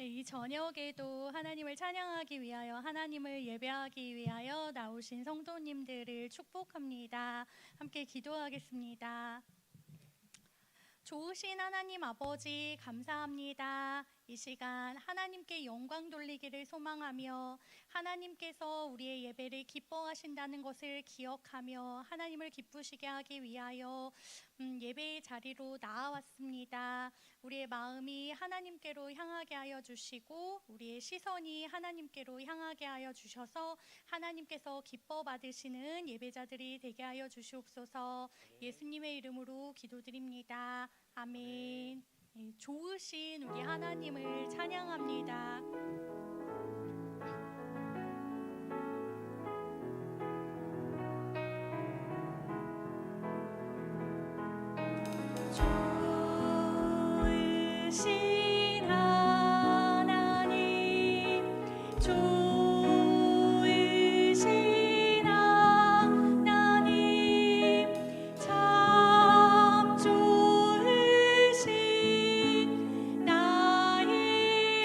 네, 이 저녁에도 하나님을 찬양하기 위하여 하나님을 예배하기 위하여 나오신 성도님들을 축복합니다. 함께 기도하겠습니다. 좋으신 하나님 아버지 감사합니다. 이 시간 하나님께 영광 돌리기를 소망하며 하나님께서 우리의 예배를 기뻐하신다는 것을 기억하며 하나님을 기쁘시게 하기 위하여 예배의 자리로 나아왔습니다. 우리의 마음이 하나님께로 향하게 하여 주시고 우리의 시선이 하나님께로 향하게 하여 주셔서 하나님께서 기뻐 받으시는 예배자들이 되게 하여 주시옵소서. 예수님의 이름으로 기도드립니다. 아멘. 네, 좋으신 우리 하나님을 찬양합니다. 좋으신 하나님, 좋으신 하나님, 참 좋으신 나의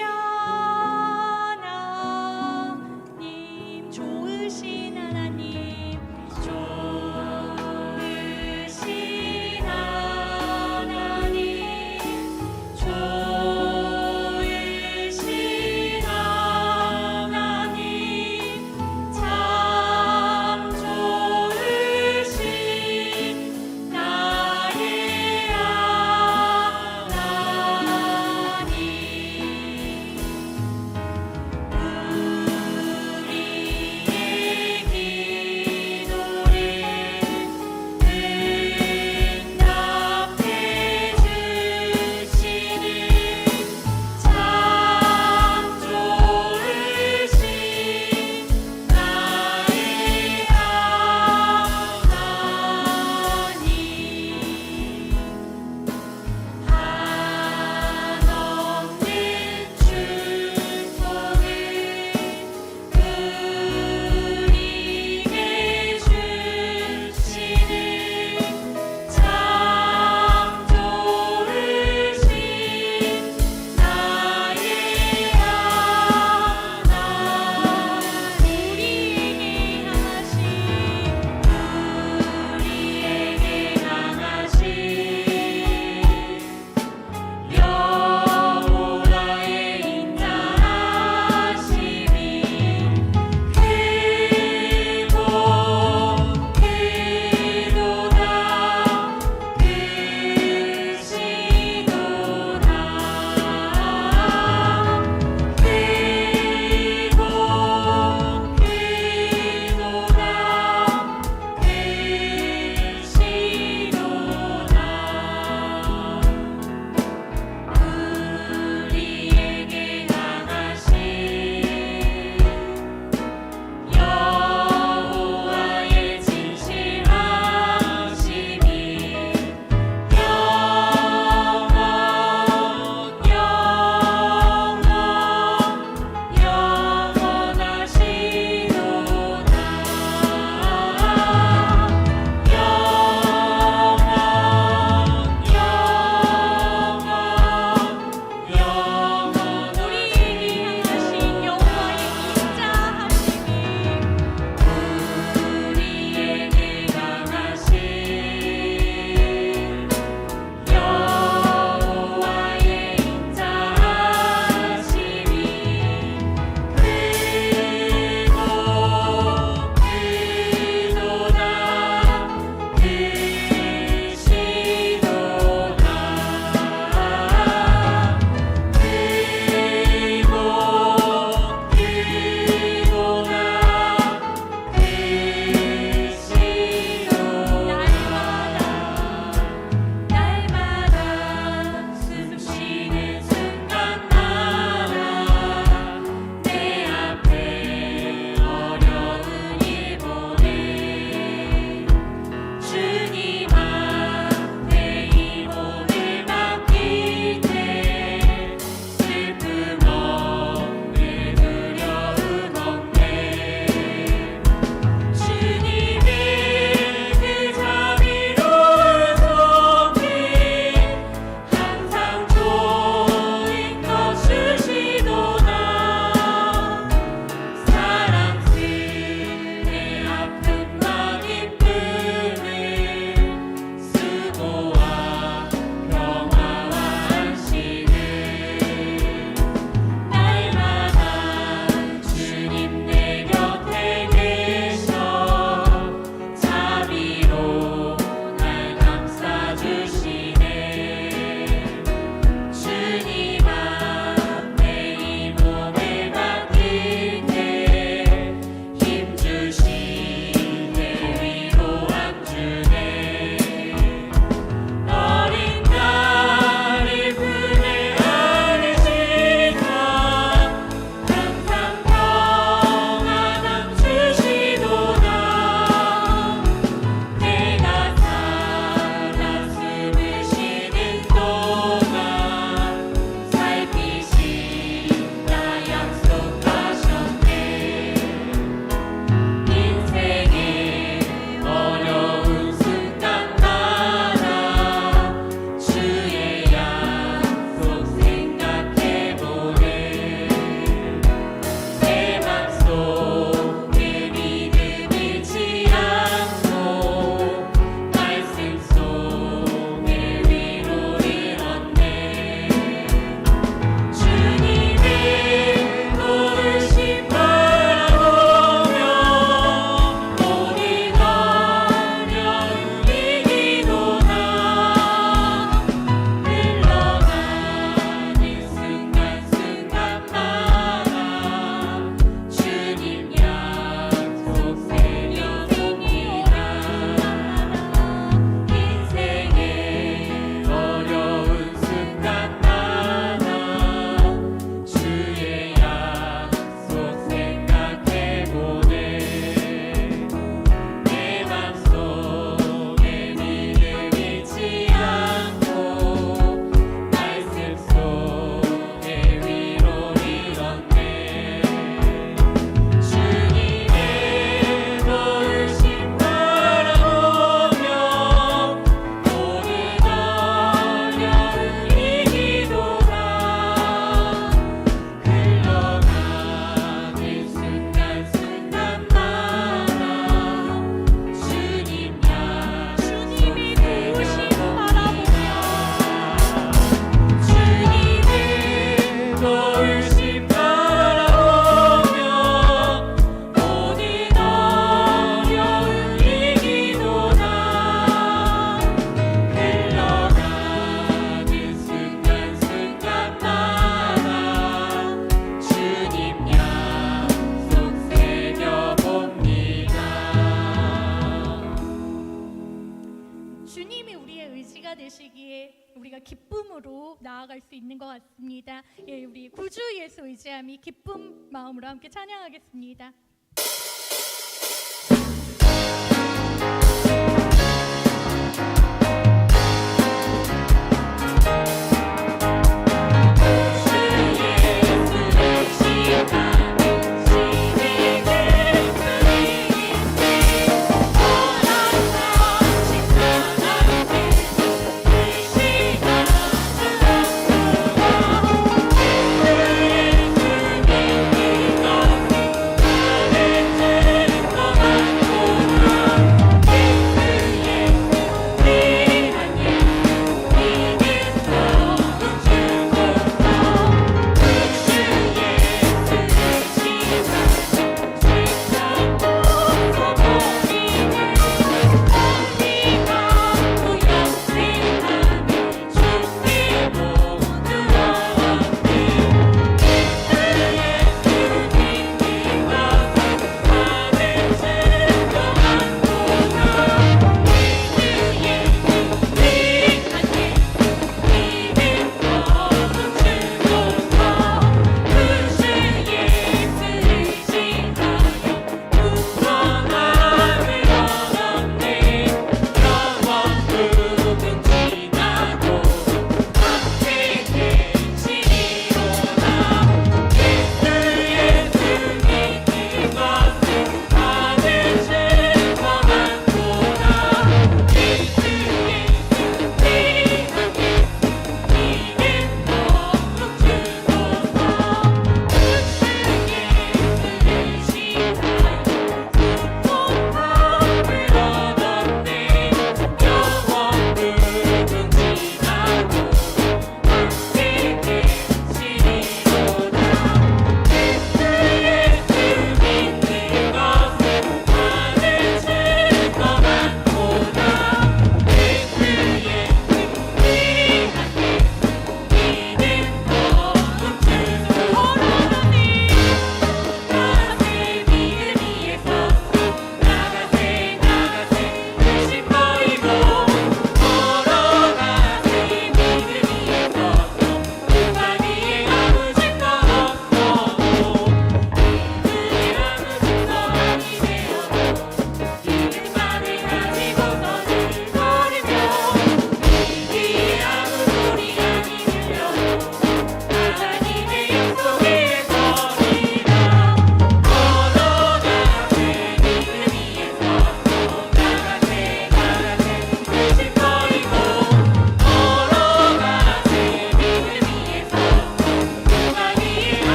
의지가 되시기에 우리가 기쁨으로 나아갈 수 있는 것 같습니다. 예, 우리 구주 예수 의지함이 기쁨 마음으로 함께 찬양하겠습니다.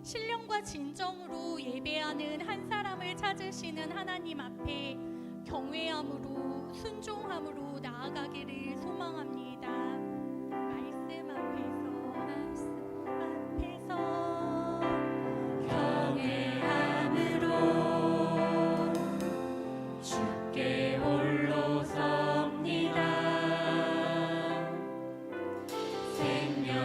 신령과 진정으로 예배하는 한 사람을 찾으시는 하나님 앞에 경외함으로 순종함으로 나아가기를 소망합니다. 말씀 앞에서 경외함으로 주께 홀로 섭니다. 생명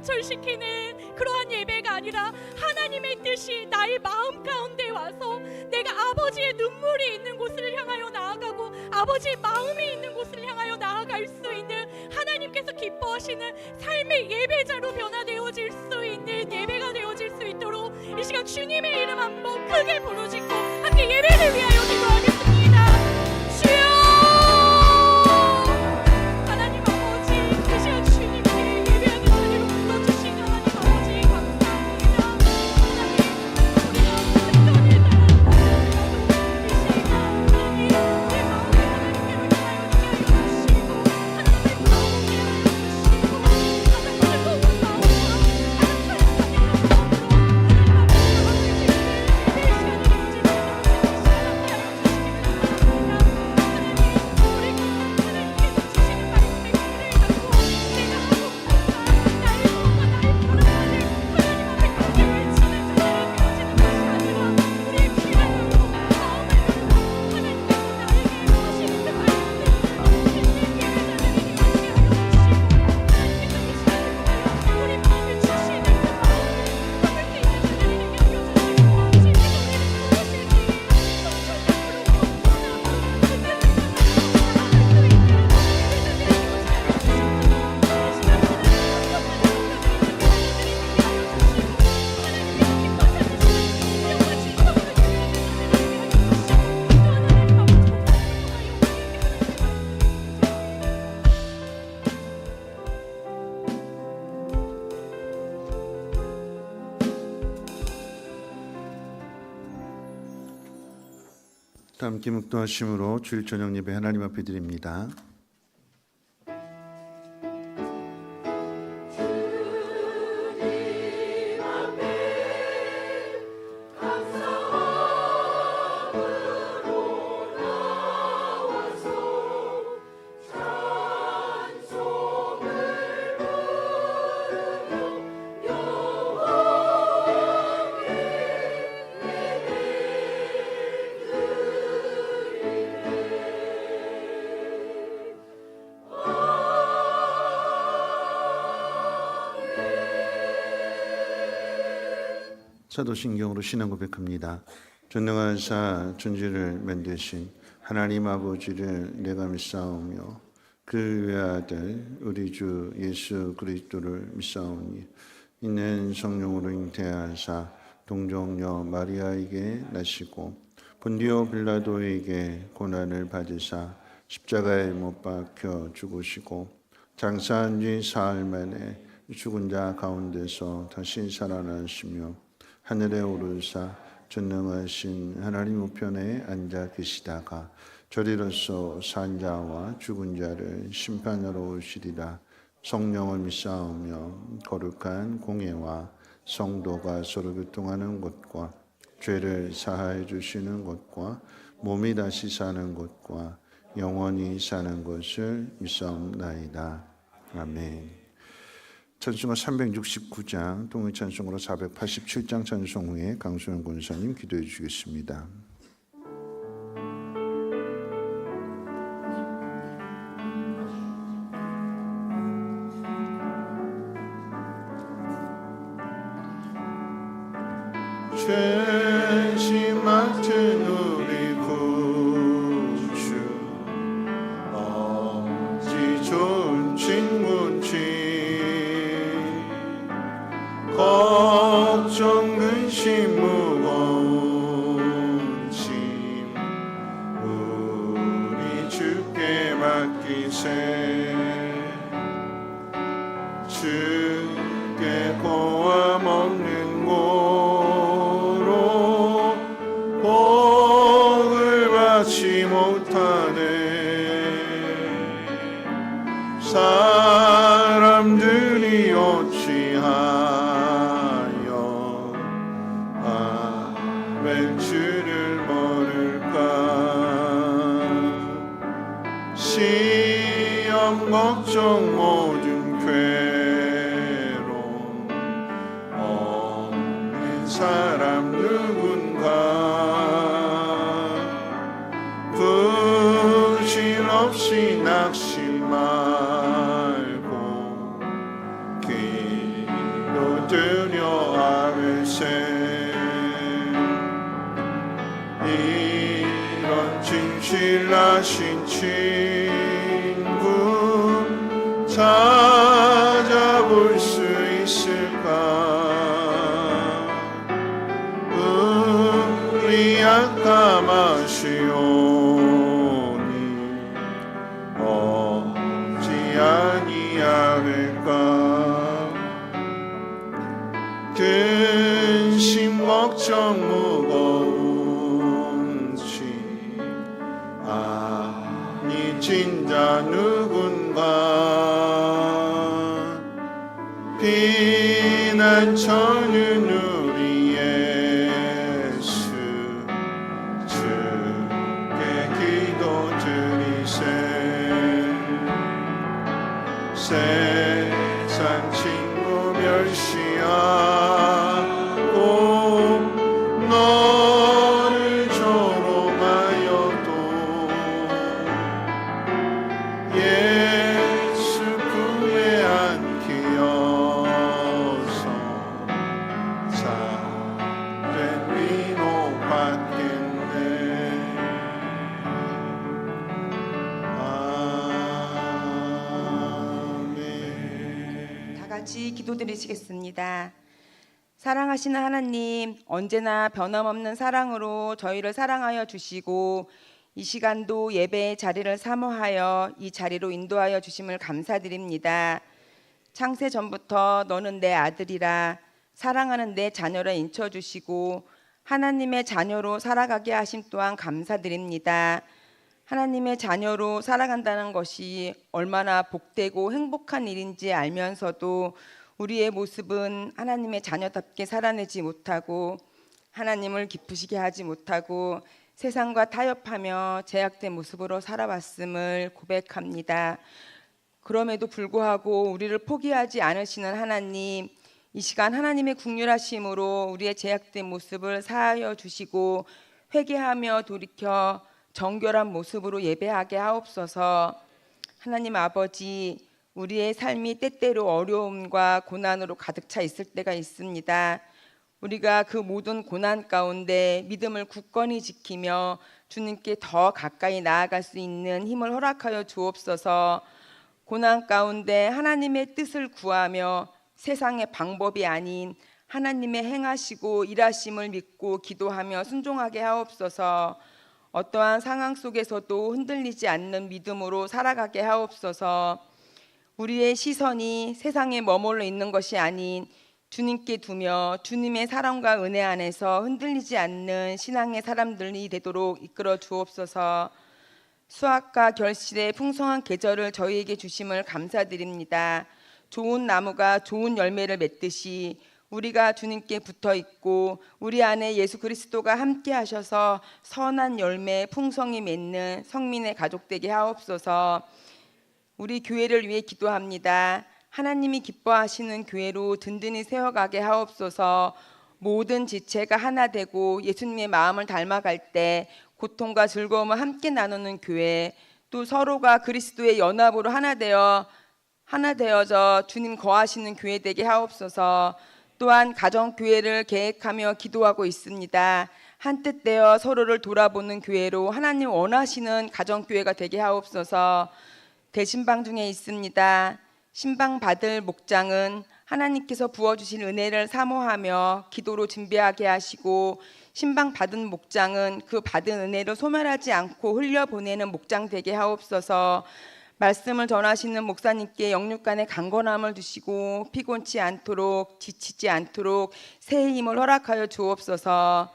관철시키는 그러한 예배가 아니라 하나님의 뜻이 나의 마음 가운데 와서 내가 아버지의 눈물이 있는 곳을 향하여 나아가고 아버지의 마음이 있는 곳을 향하여 나아갈 수 있는, 하나님께서 기뻐하시는 삶의 예배자로 변화되어질 수 있는 예배가 되어질 수 있도록 이 시간 주님의 이름 한번 크게 부르짖고 함께 예배를 위하여 기도하겠습니다. 주여, 하나님 아버지, 이 시간 주님께 예배하는 자리로 불러주신 하나님 아버지 감사합니다. 하나님, 우리가 생각에 따라 이 시간 하나님 내 마음에 하나님께로 다 함께 묵도하심으로 주일 저녁 예배 하나님 앞에 드립니다. 사도신경으로 신앙 고백합니다. 전능하사 존재를 만드신 하나님 아버지를 내가 믿사오며 그 외아들 우리 주 예수 그리스도를 믿사오니 이는 성령으로 잉태하사 동정녀 마리아에게 나시고 본디오 빌라도에게 고난을 받으사 십자가에 못 박혀 죽으시고 장사한 지 사흘 만에 죽은 자 가운데서 다시 살아나시며 하늘에 오르사 전능하신 하나님 우편에 앉아 계시다가 저리로서 산 자와 죽은 자를 심판하러 오시리라. 성령을 믿사오며 거룩한 공예와 성도가 서로 교통하는 것과 죄를 사하여 주시는 것과 몸이 다시 사는 것과 영원히 사는 것을 믿사옵나이다. 아멘. 찬송가 369장 동의 찬송으로 487장 찬송 후에 강수영 권사님 기도해 주시겠습니다. 죄심 맡은 우리 구주 어찌 좋은 친구인지 걱정 근심 무거운 짐 우리 주께 맡기세. 주께 고아 먹는 고로 복을 받지 못하네. 사람들이 어찌하여 주를 모를까. 시험 걱정 모든 괴로움 없는 사람 누군가. 부실 없이 낙심 말고 길 기도드려 아뢰세 이런 진실하신 친구 찾아볼 수 있을까 우리 약함하시오니 어찌 아니하릴까 근심 걱정 무거운 짐 아니 진짜 누군가 피난처는 우리 예수 주께 기도드리세 세상 친구 멸시하고 너를 조롱하여도 예수 품에 안기어서 참된 위로받겠네 아멘. 다 같이 기도드리시겠습니다. 사랑하시는 하나님, 언제나 변함없는 사랑으로 저희를 사랑하여 주시고 이 시간도 예배의 자리를 사모하여 이 자리로 인도하여 주심을 감사드립니다. 창세 전부터 너는 내 아들이라 사랑하는 내 자녀를 인쳐주시고 하나님의 자녀로 살아가게 하심 또한 감사드립니다. 하나님의 자녀로 살아간다는 것이 얼마나 복되고 행복한 일인지 알면서도 우리의 모습은 하나님의 자녀답게 살아내지 못하고 하나님을 기쁘시게 하지 못하고 세상과 타협하며 제약된 모습으로 살아왔음을 고백합니다. 그럼에도 불구하고 우리를 포기하지 않으시는 하나님, 이 시간 하나님의 긍휼하심으로 우리의 제약된 모습을 사하여 주시고 회개하며 돌이켜 정결한 모습으로 예배하게 하옵소서. 하나님 아버지, 우리의 삶이 때때로 어려움과 고난으로 가득 차 있을 때가 있습니다. 우리가 그 모든 고난 가운데 믿음을 굳건히 지키며 주님께 더 가까이 나아갈 수 있는 힘을 허락하여 주옵소서. 고난 가운데 하나님의 뜻을 구하며 세상의 방법이 아닌 하나님의 행하시고 일하심을 믿고 기도하며 순종하게 하옵소서. 어떠한 상황 속에서도 흔들리지 않는 믿음으로 살아가게 하옵소서. 우리의 시선이 세상에 머물러 있는 것이 아닌 주님께 두며 주님의 사랑과 은혜 안에서 흔들리지 않는 신앙의 사람들이 되도록 이끌어 주옵소서. 수확과 결실의 풍성한 계절을 저희에게 주심을 감사드립니다. 좋은 나무가 좋은 열매를 맺듯이 우리가 주님께 붙어 있고 우리 안에 예수 그리스도가 함께 하셔서 선한 열매 풍성히 맺는 성민의 가족 되게 하옵소서. 우리 교회를 위해 기도합니다. 하나님이 기뻐하시는 교회로 든든히 세워가게 하옵소서. 모든 지체가 하나 되고 예수님의 마음을 닮아갈 때 고통과 즐거움을 함께 나누는 교회, 또 서로가 그리스도의 연합으로 하나 되어져 주님 거하시는 교회 되게 하옵소서. 또한 가정교회를 계획하며 기도하고 있습니다. 한뜻 되어 서로를 돌아보는 교회로 하나님 원하시는 가정교회가 되게 하옵소서. 대신방 중에 있습니다. 신방 받을 목장은 하나님께서 부어주신 은혜를 사모하며 기도로 준비하게 하시고 신방 받은 목장은 그 받은 은혜를 소멸하지 않고 흘려보내는 목장 되게 하옵소서. 말씀을 전하시는 목사님께 영육간의 강건함을 주시고 피곤치 않도록 지치지 않도록 새해 힘을 허락하여 주옵소서.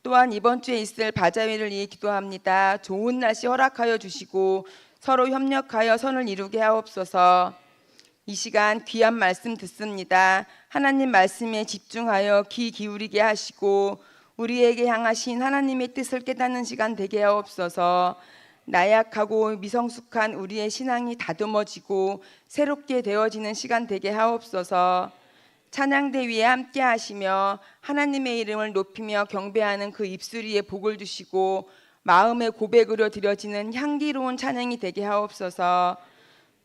또한 이번 주에 있을 바자회를 위해 기도합니다. 좋은 날씨 허락하여 주시고 서로 협력하여 선을 이루게 하옵소서. 이 시간 귀한 말씀 듣습니다. 하나님 말씀에 집중하여 귀 기울이게 하시고 우리에게 향하신 하나님의 뜻을 깨닫는 시간 되게 하옵소서. 나약하고 미성숙한 우리의 신앙이 다듬어지고 새롭게 되어지는 시간 되게 하옵소서. 찬양대 위에 함께 하시며 하나님의 이름을 높이며 경배하는 그 입술 위에 복을 주시고 마음의 고백으로 드려지는 향기로운 찬양이 되게 하옵소서.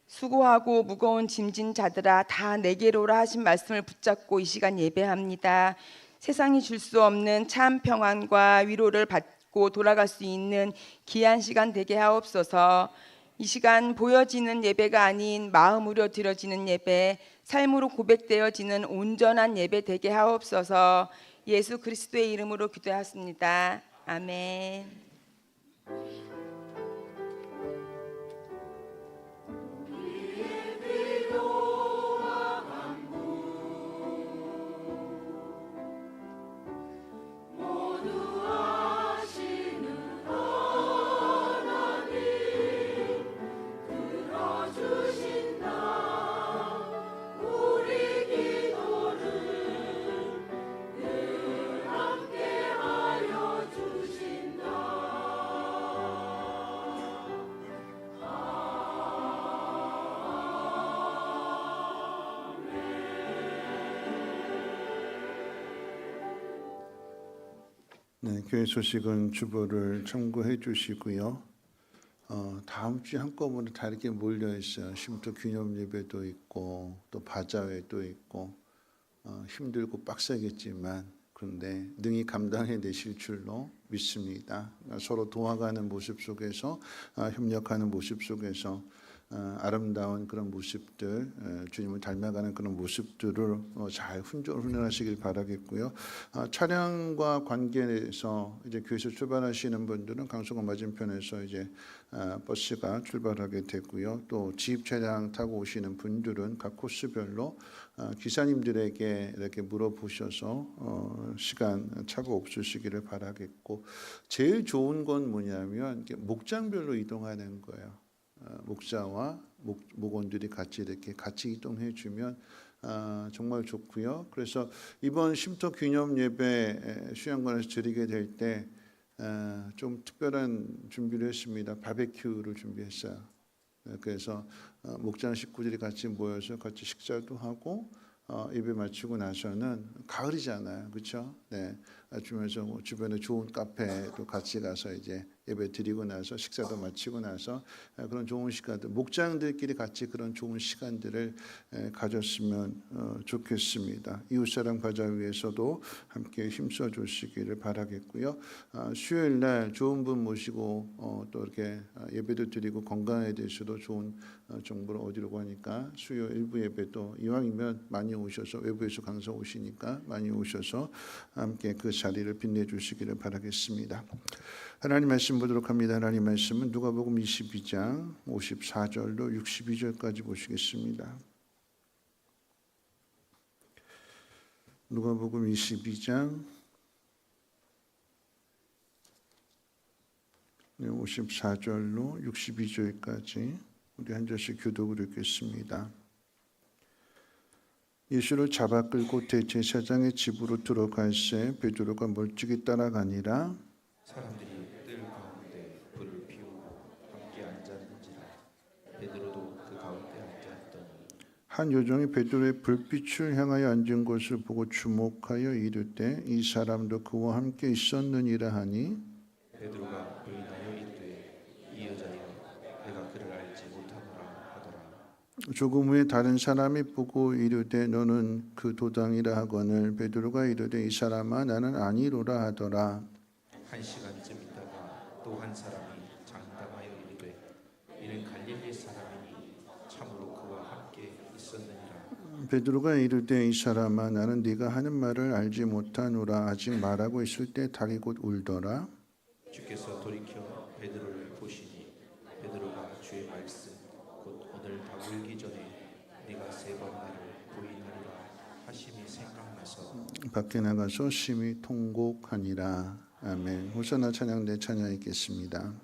수고하고 무거운 짐진 자들아 다 내게로 오라 하신 말씀을 붙잡고 이 시간 예배합니다. 세상이 줄 수 없는 참 평안과 위로를 받고 돌아갈 수 있는 귀한 시간 되게 하옵소서. 이 시간 보여지는 예배가 아닌 마음으로 드려지는 예배, 삶으로 고백되어지는 온전한 예배 되게 하옵소서. 예수 그리스도의 이름으로 기도하였습니다. 아멘. 네, 교회 소식은 주보를 참고해 주시고요. 다음 주에 한꺼번에 다 이렇게 몰려 있어요. 쉼터 기념 예배도 있고 또 바자회도 있고 힘들고 빡세겠지만 그런데 능히 감당해 내실 줄로 믿습니다. 서로 도와가는 모습 속에서 협력하는 모습 속에서 아름다운 그런 모습들, 주님을 닮아가는 그런 모습들을 잘 훈련하시길 바라겠고요. 차량과 관계에서 이제 교회에서 출발하시는 분들은 강수관 맞은편에서 이제 버스가 출발하게 되고요. 또 지입 차량 타고 오시는 분들은 각 코스별로 기사님들에게 이렇게 물어보셔서 시간 차고 없으시기를 바라겠고, 제일 좋은 건 뭐냐면 목장별로 이동하는 거예요. 목자와 목원들이 같이 이렇게 같이 이동해 주면 정말 좋고요. 그래서 이번 쉼터 기념 예배 수양관에서 드리게 될 때 좀 특별한 준비를 했습니다. 바베큐를 준비했어요. 그래서 목장 식구들이 같이 모여서 같이 식사도 하고 예배 마치고 나서는 가을이잖아요, 그렇죠? 네, 주면서 주변에 좋은 카페도 같이 가서 이제 예배 드리고 나서 식사도 마치고 나서 그런 좋은 시간들, 목장들끼리 같이 그런 좋은 시간들을 가졌으면 좋겠습니다. 이웃사랑 바자회에서도 함께 힘써 주시기를 바라겠고요. 수요일 날 좋은 분 모시고 또 이렇게 예배도 드리고 건강에 대해서도 좋은 정보를 얻으려고 하니까 수요 일부 예배도 이왕이면 많이 오셔서, 외부에서 강사 오시니까 많이 오셔서 함께 그 자리를 빛내주시기를 바라겠습니다. 하나님 말씀 보도록 합니다. 하나님 말씀은 누가복음 22장 54절로 62절까지 보시겠습니다. 누가복음 22장 54절로 62절까지 우리 한 절씩 교독을 읽겠습니다. 예수를 잡아 끌고 대제사장의 집으로 들어갈새 베드로가 멀찍이 따라가니라. 사람들이 뜰 가운데 불을 피우고 함께 앉았는지라. 베드로도 그 가운데 앉았더니 한 요정이 베드로의 불빛을 향하여 앉은 것을 보고 주목하여 이르되 이 사람도 그와 함께 있었느니라 하니, 베드로가 부인하여 이르되 이 여자여 내가 그를 알지 못하노라 하더라. 조금 후에 다른 사람이 보고 이르되 너는 그 도당이라 하거늘 베드로가 이르되 이 사람아 나는 아니로라 하더라. 한 시간쯤 있다가 또 한 사람이 장담하여 이르되 이는 갈릴리 사람이니 참으로 그와 함께 있었느니라. 베드로가 이르되 이 사람아 나는 네가 하는 말을 알지 못하노라. 아직 말하고 있을 때 닭이 곧 울더라. 주께서 돌이켜 베드로를 보시니 베드로가 주의 말씀 곧 오늘 닭 울기 전에 네가 세 번 나를 부인하리라 하심이 생각나서 밖에 나가서 심히 통곡하니라. 아멘. 호산나 찬양대 찬양 있겠습니다.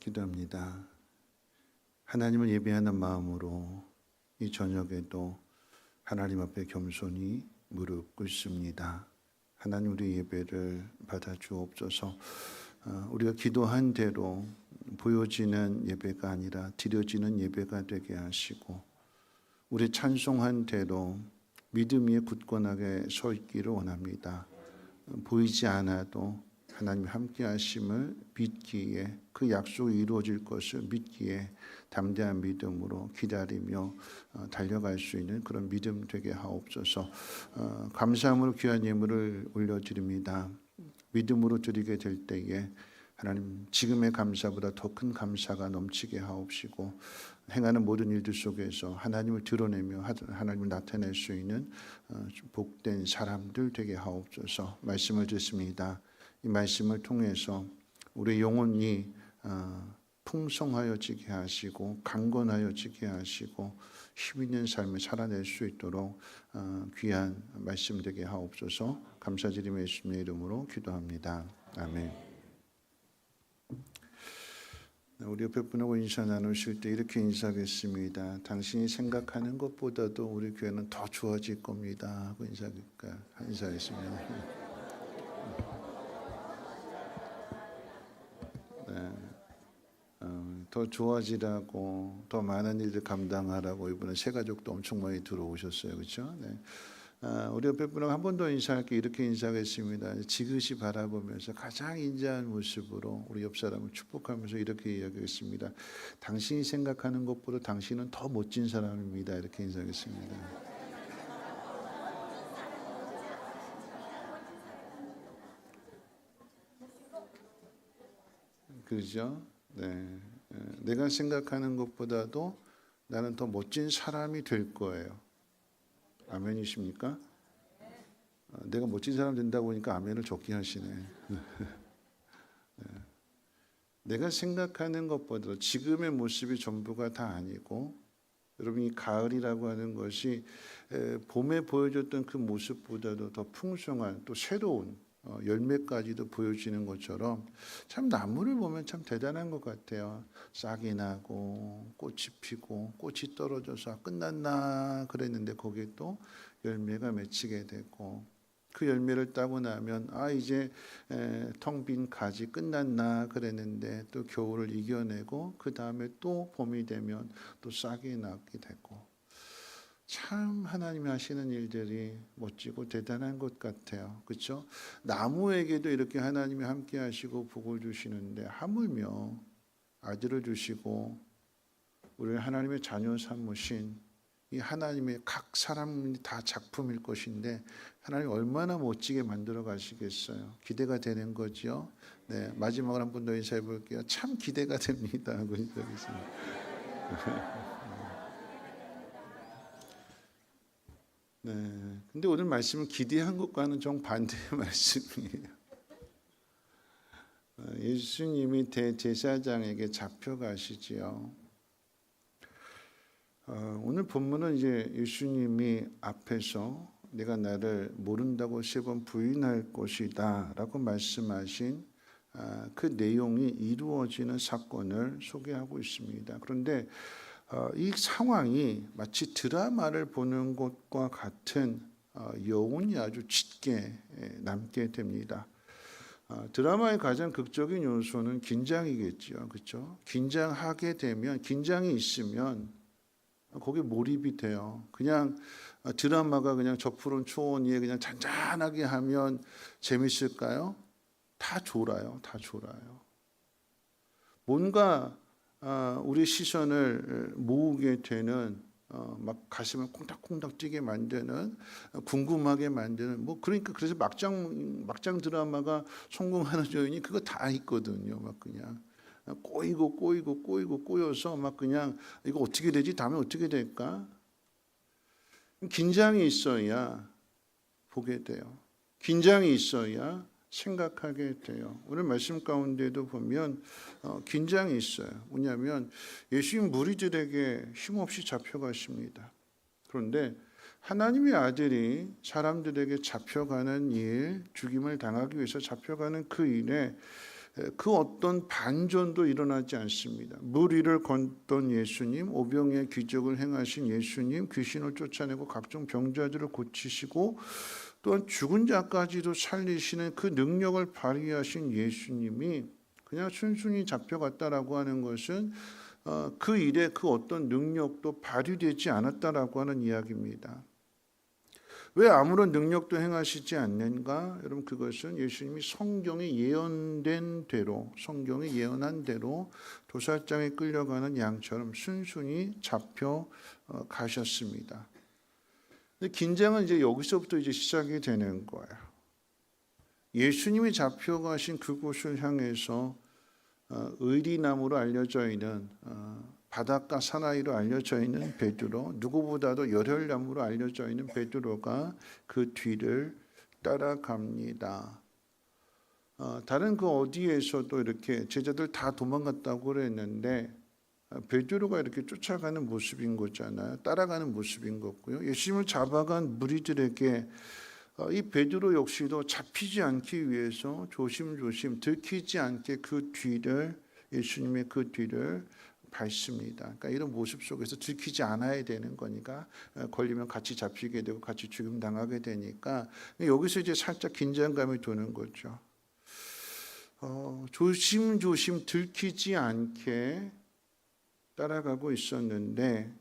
기도합니다. 하나님을 예배하는 마음으로 이 저녁에도 하나님 앞에 겸손히 무릎 꿇습니다. 하나님 우리 예배를 받아 주옵소서. 우리가 기도한 대로 보여지는 예배가 아니라 드려지는 예배가 되게 하시고 우리 찬송한 대로 믿음 위에 굳건하게 서 있기를 원합니다. 보이지 않아도 하나님 함께 하심을 믿기에 그 약속이 이루어질 것을 믿기에 담대한 믿음으로 기다리며 달려갈 수 있는 그런 믿음 되게 하옵소서. 감사함으로 귀한 예물을 올려드립니다. 믿음으로 드리게 될 때에 하나님 지금의 감사보다 더 큰 감사가 넘치게 하옵시고 행하는 모든 일들 속에서 하나님을 드러내며 하나님을 나타낼 수 있는 복된 사람들 되게 하옵소서. 말씀을 듣습니다. 이 말씀을 통해서 우리 영혼이 풍성하여지게 하시고 강건하여지게 하시고 힘 있는 삶을 살아낼 수 있도록 귀한 말씀 되게 하옵소서. 감사드리며 예수님의 이름으로 기도합니다. 아멘. 우리 옆에 분하고 인사 나누실 때 이렇게 인사하겠습니다. 당신이 생각하는 것보다도 우리 교회는 더 좋아질 겁니다 하고 인사하겠습니다. 네. 더 좋아지라고 더 많은 일들 감당하라고 이번에 새 가족도 엄청 많이 들어오셨어요. 그렇죠? 네. 우리 옆에 분하고 한 번 더 인사할게. 이렇게 인사하겠습니다. 지그시 바라보면서 가장 인자한 모습으로 우리 옆 사람을 축복하면서 이렇게 이야기하겠습니다. 당신이 생각하는 것보다 당신은 더 멋진 사람입니다. 이렇게 인사하겠습니다. 그렇죠? 네. 내가 생각하는 것보다도 나는 더 멋진 사람이 될 거예요. 아멘이십니까? 내가 멋진 사람 된다고 보니까 아멘을 적게 하시네. 내가 생각하는 것보다 지금의 모습이 전부가 다 아니고 여러분 이 가을이라고 하는 것이 봄에 보여줬던 그 모습보다도 더 풍성한 또 새로운 열매까지도 보여지는 것처럼 참 나무를 보면 참 대단한 것 같아요. 싹이 나고 꽃이 피고 꽃이 떨어져서 끝났나 그랬는데 거기에 또 열매가 맺히게 되고 그 열매를 따고 나면 이제 텅 빈 가지 끝났나 그랬는데 또 겨울을 이겨내고 그 다음에 또 봄이 되면 또 싹이 나게 되고 참 하나님이 하시는 일들이 멋지고 대단한 것 같아요. 그렇죠? 나무에게도 이렇게 하나님이 함께 하시고 복을 주시는데 하물며 아들을 주시고 우리를 하나님의 자녀 삼으신 이 하나님의 각 사람이 다 작품일 것인데 하나님 얼마나 멋지게 만들어 가시겠어요. 기대가 되는 거죠. 네, 마지막으로 한 번 더 인사해 볼게요. 참 기대가 됩니다. 하고 인사하겠습니다. 네, 근데 오늘 말씀은 기대한 것과는 정반대의 말씀이에요. 예수님이 대제사장에게 잡혀가시지요. 오늘 본문은 이제 예수님이 앞에서 내가 나를 모른다고 3번 부인할 것이다 라고 말씀하신 그 내용이 이루어지는 사건을 소개하고 있습니다. 그런데 이 상황이 마치 드라마를 보는 것과 같은 여운이 아주 짙게 남게 됩니다. 드라마의 가장 극적인 요소는 긴장이겠죠. 그렇죠? 긴장하게 되면 긴장이 있으면 거기에 몰입이 돼요. 그냥 드라마가 그냥 저푸른 초원 위에 그냥 잔잔하게 하면 재밌을까요? 다 졸아요. 다 졸아요. 뭔가 우리 시선을 모으게 되는 막 가슴을 콩닥콩닥 뛰게 만드는 궁금하게 만드는 그러니까 그래서 막장 드라마가 성공하는 요인이 그거 다 있거든요. 막 그냥 꼬여서 막 그냥 이거 어떻게 되지? 다음에 어떻게 될까? 긴장이 있어야 보게 돼요. 긴장이 있어야 생각하게 돼요. 오늘 말씀 가운데도 보면 긴장이 있어요. 뭐냐면 예수님 무리들에게 힘없이 잡혀가십니다. 그런데 하나님의 아들이 사람들에게 잡혀가는 일, 죽임을 당하기 위해서 잡혀가는 그 일에 그 어떤 반전도 일어나지 않습니다. 물 위를 걷던 예수님, 오병이의 기적을 행하신 예수님, 귀신을 쫓아내고 각종 병자들을 고치시고 또한 죽은 자까지도 살리시는 그 능력을 발휘하신 예수님이 그냥 순순히 잡혀갔다라고 하는 것은 그 일에 그 어떤 능력도 발휘되지 않았다라고 하는 이야기입니다. 왜 아무런 능력도 행하시지 않는가? 여러분, 그것은 예수님이 성경에 예언된 대로, 성경에 예언한 대로 도살장에 끌려가는 양처럼 순순히 잡혀 가셨습니다. 근데 긴장은 이제 여기서부터 이제 시작이 되는 거예요. 예수님이 잡혀가신 그곳을 향해서 의리남으로 알려져 있는 바닷가 사나이로 알려져 있는 베드로, 누구보다도 열혈남으로 알려져 있는 베드로가 그 뒤를 따라갑니다. 다른 그 어디에서도 이렇게 제자들 다 도망갔다고 그랬는데 베드로가 이렇게 쫓아가는 모습인 거잖아요. 따라가는 모습인 거고요. 예수님을 잡아간 무리들에게 이 베드로 역시도 잡히지 않기 위해서 조심조심 들키지 않게 그 뒤를, 예수님의 그 뒤를 밟습니다. 그러니까 이런 모습 속에서 들키지 않아야 되는 거니까 걸리면 같이 잡히게 되고 같이 죽임 당하게 되니까 여기서 이제 살짝 긴장감이 도는 거죠. 조심조심 들키지 않게 따라가고 있었는데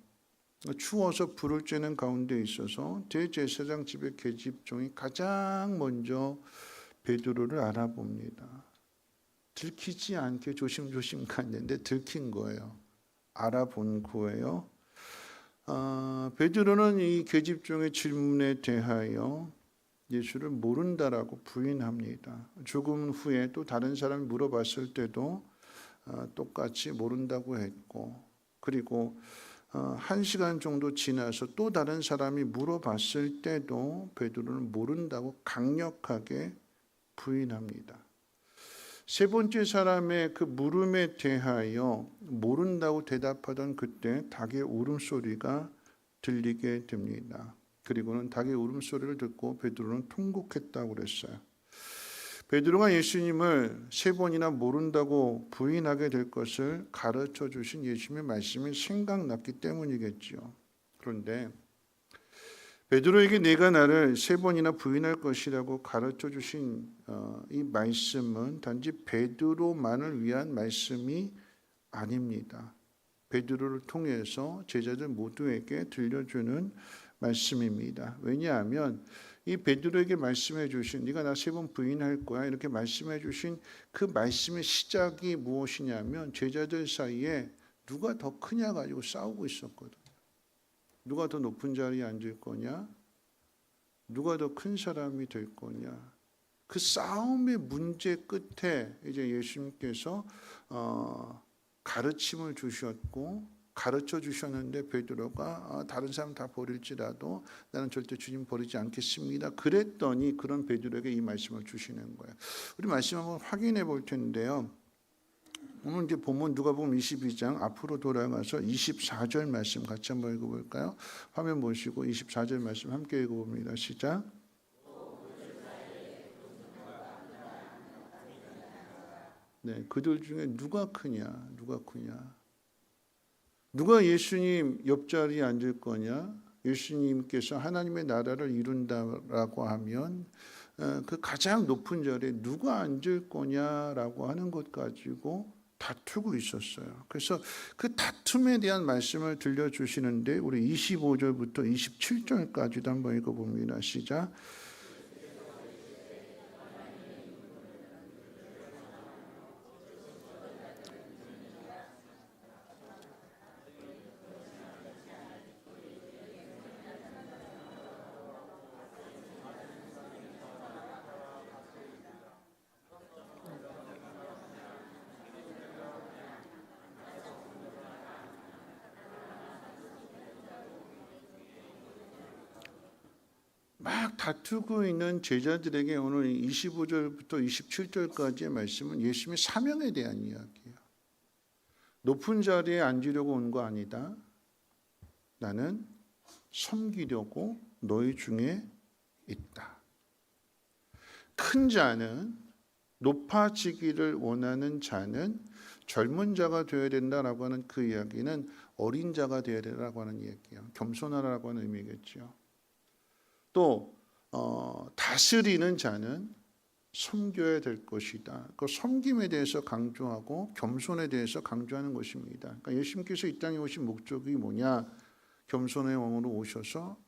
추워서 불을 쬐는 가운데 있어서 대제사장 집의 계집종이 가장 먼저 베드로를 알아봅니다. 들키지 않게 조심조심 갔는데 들킨 거예요. 알아본 거예요. 베드로는 이 계집종의 질문에 대하여 예수를 모른다라고 부인합니다. 죽음 후에 또 다른 사람이 물어봤을 때도 똑같이 모른다고 했고, 그리고 1시간 정도 지나서 또 다른 사람이 물어봤을 때도 베드로는 모른다고 강력하게 부인합니다. 세 번째 사람의 그 물음에 대하여 모른다고 대답하던 그때 닭의 울음소리가 들리게 됩니다. 그리고는 닭의 울음소리를 듣고 베드로는 통곡했다고 그랬어요. 베드로가 예수님을 세 번이나 모른다고 부인하게 될 것을 가르쳐 주신 예수님의 말씀이 생각났기 때문이겠죠. 그런데 베드로에게 내가 나를 세 번이나 부인할 것이라고 가르쳐 주신 이 말씀은 단지 베드로만을 위한 말씀이 아닙니다. 베드로를 통해서 제자들 모두에게 들려주는 말씀입니다. 왜냐하면 이 베드로에게 말씀해 주신 네가 나 세 번 부인할 거야 이렇게 말씀해 주신 그 말씀의 시작이 무엇이냐면 제자들 사이에 누가 더 크냐 가지고 싸우고 있었거든요. 누가 더 높은 자리에 앉을 거냐? 누가 더 큰 사람이 될 거냐? 그 싸움의 문제 끝에 이제 예수님께서 가르침을 주셨고 가르쳐 주셨는데 베드로가 다른 사람 다 버릴지라도 나는 절대 주님 버리지 않겠습니다. 그랬더니 그런 베드로에게 이 말씀을 주시는 거예요. 우리 말씀 한번 확인해 볼 텐데요. 오늘 이제 본문 누가복음 22장 앞으로 돌아가서 24절 말씀 같이 한번 읽어볼까요? 화면 보시고 24절 말씀 함께 읽어봅니다. 시작. 네, 그들 중에 누가 크냐? 누가 크냐? 누가 예수님 옆자리에 앉을 거냐? 예수님께서 하나님의 나라를 이룬다라고 하면 그 가장 높은 자리에 누가 앉을 거냐라고 하는 것 가지고 다투고 있었어요. 그래서 그 다툼에 대한 말씀을 들려주시는데 우리 25절부터 27절까지도 한번 읽어봅니다. 시작. 막 다투고 있는 제자들에게 오늘 25절부터 27절까지의 말씀은 예수님의 사명에 대한 이야기예요. 높은 자리에 앉으려고 온 거 아니다. 나는 섬기려고 너희 중에 있다. 큰 자는 높아지기를 원하는 자는 젊은 자가 되어야 된다라고 하는 그 이야기는 어린 자가 되어야 된다라고 하는 이야기예요. 겸손하라고 하는 의미겠죠. 또 다스리는 자는 섬겨야 될 것이다. 그 섬김에 대해서 강조하고 겸손에 대해서 강조하는 것입니다. 그러니까 예수님께서 이 땅에 오신 목적이 뭐냐? 겸손의 왕으로 오셔서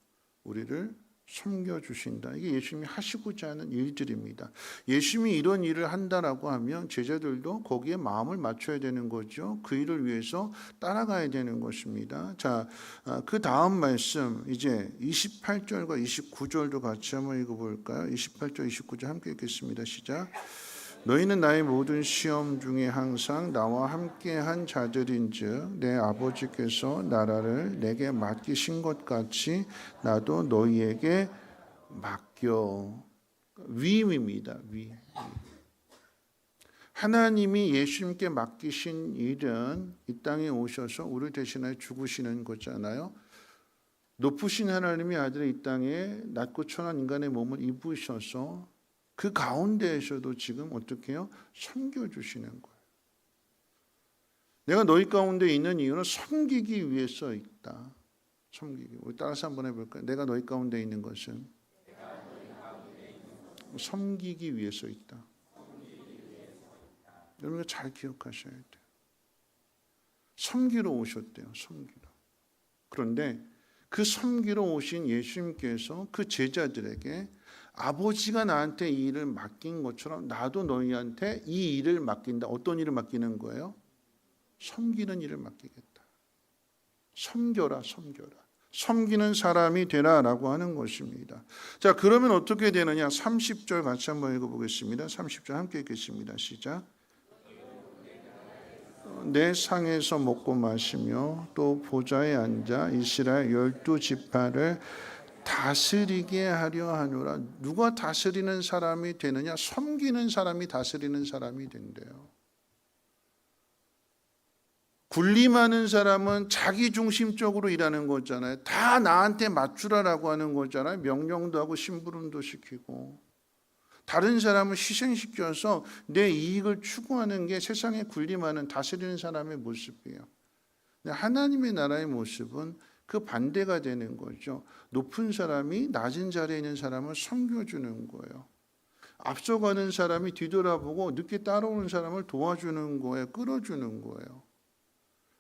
우리를 섬겨주신다. 이게 예수님이 하시고자 하는 일들입니다. 예수님이 이런 일을 한다라고 하면 제자들도 거기에 마음을 맞춰야 되는 거죠. 그 일을 위해서 따라가야 되는 것입니다. 자, 그 다음 말씀 이제 28절과 29절도 같이 한번 읽어볼까요? 28절, 29절 함께 읽겠습니다. 시작. 너희는 나의 모든 시험 중에 항상 나와 함께한 자들인즉 내 아버지께서 나라를 내게 맡기신 것 같이 나도 너희에게 맡겨. 위임입니다. 위. 하나님이 예수님께 맡기신 일은 이 땅에 오셔서 우리 대신하여 죽으시는 거잖아요. 높으신 하나님이 아들의 이 땅에 낮고 천한 인간의 몸을 입으셔서 그 가운데에서도 지금 어떻게 해요? 섬겨주시는 거예요. 내가 너희 가운데 있는 이유는 섬기기 위해서 있다. 섬기기. 우리 따라서 한번 해볼까요? 내가 너희 가운데 있는 것은 섬기기 위해서 있다. 여러분 잘 기억하셔야 돼요. 섬기러 오셨대요. 섬기러. 그런데 그 섬기러 오신 예수님께서 그 제자들에게 아버지가 나한테 이 일을 맡긴 것처럼 나도 너희한테 이 일을 맡긴다. 어떤 일을 맡기는 거예요? 섬기는 일을 맡기겠다. 섬겨라, 섬겨라. 섬기는 사람이 되라라고 하는 것입니다. 자, 그러면 어떻게 되느냐? 30절 같이 한번 읽어보겠습니다. 30절 함께 읽겠습니다. 시작. 내 상에서 먹고 마시며 또 보좌에 앉아 이스라엘 12지파를 다스리게 하려 하노라. 누가 다스리는 사람이 되느냐? 섬기는 사람이 다스리는 사람이 된대요. 군림하는 사람은 자기중심적으로 일하는 거잖아요. 다 나한테 맞추라라고 하는 거잖아요. 명령도 하고 심부름도 시키고. 다른 사람을 희생시켜서 내 이익을 추구하는 게 세상에 군림하는 다스리는 사람의 모습이에요. 하나님의 나라의 모습은 그 반대가 되는 거죠. 높은 사람이 낮은 자리에 있는 사람을 섬겨주는 거예요. 앞서가는 사람이 뒤돌아보고 늦게 따라오는 사람을 도와주는 거예요. 끌어주는 거예요.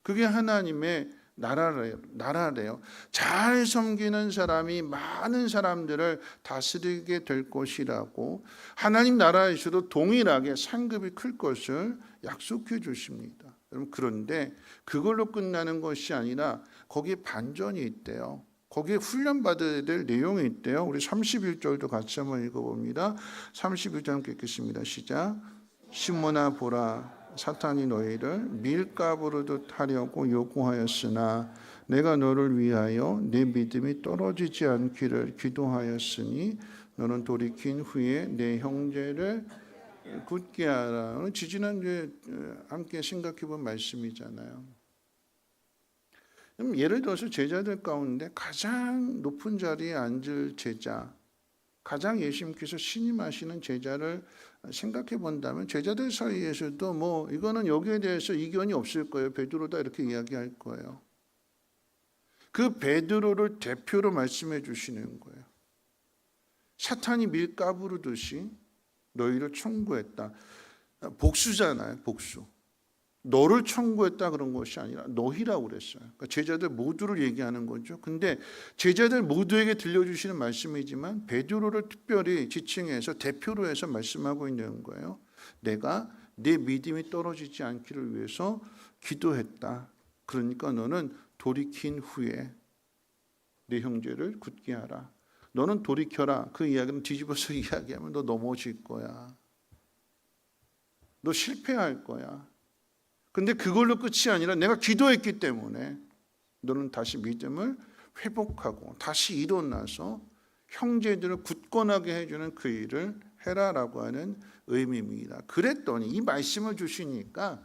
그게 하나님의 나라래요. 잘 섬기는 사람이 많은 사람들을 다스리게 될 것이라고 하나님 나라에서도 동일하게 상급이 클 것을 약속해 주십니다. 여러분, 그런데 그걸로 끝나는 것이 아니라 거기에 반전이 있대요. 거기에 훈련받아야 될 내용이 있대요. 우리 31절도 같이 한번 읽어봅니다. 31절 함께 읽겠습니다. 시작. 시몬아 보라, 사탄이 너희를 밀가부르듯 하려고 요구하였으나 내가 너를 위하여 내 믿음이 떨어지지 않기를 기도하였으니 너는 돌이킨 후에 내 형제를 굳게 하라. 오늘 지지난주에 함께 생각해 본 말씀이잖아요. 예를 들어서 제자들 가운데 가장 높은 자리에 앉을 제자, 가장 예수님께서 신임하시는 제자를 생각해 본다면 제자들 사이에서도 뭐 이거는 여기에 대해서 이견이 없을 거예요. 베드로다 이렇게 이야기할 거예요. 그 베드로를 대표로 말씀해 주시는 거예요. 사탄이 밀 까부르듯이 너희를 청구했다. 복수잖아요. 복수. 너를 청구했다 그런 것이 아니라 너희라고 그랬어요. 그러니까 제자들 모두를 얘기하는 거죠. 근데 제자들 모두에게 들려주시는 말씀이지만 베드로를 특별히 지칭해서 대표로 해서 말씀하고 있는 거예요. 내가 내 믿음이 떨어지지 않기를 위해서 기도했다. 그러니까 너는 돌이킨 후에 내 형제를 굳게 하라. 너는 돌이켜라. 그 이야기는 뒤집어서 이야기하면 너 넘어질 거야. 너 실패할 거야. 근데 그걸로 끝이 아니라 내가 기도했기 때문에 너는 다시 믿음을 회복하고 다시 일어나서 형제들을 굳건하게 해주는 그 일을 해라라고 하는 의미입니다. 그랬더니 이 말씀을 주시니까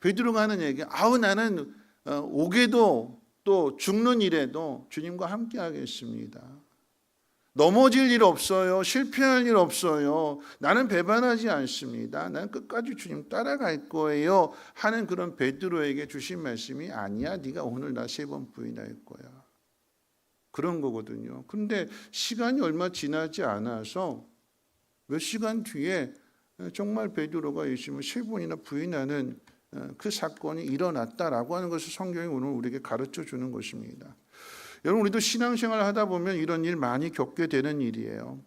베드로가 하는 얘기, 나는 오게도 또 죽는 일에도 주님과 함께 하겠습니다. 넘어질 일 없어요. 실패할 일 없어요. 나는 배반하지 않습니다. 나는 끝까지 주님 따라갈 거예요 하는 그런 베드로에게 주신 말씀이 아니야. 네가 오늘 나 3번 부인할 거야. 그런 거거든요. 그런데 시간이 얼마 지나지 않아서 몇 시간 뒤에 정말 베드로가 예수님을 3번이나 부인하는 그 사건이 일어났다라고 하는 것을 성경이 오늘 우리에게 가르쳐 주는 것입니다. 여러분, 우리도 신앙생활을 하다 보면 이런 일 많이 겪게 되는 일이에요.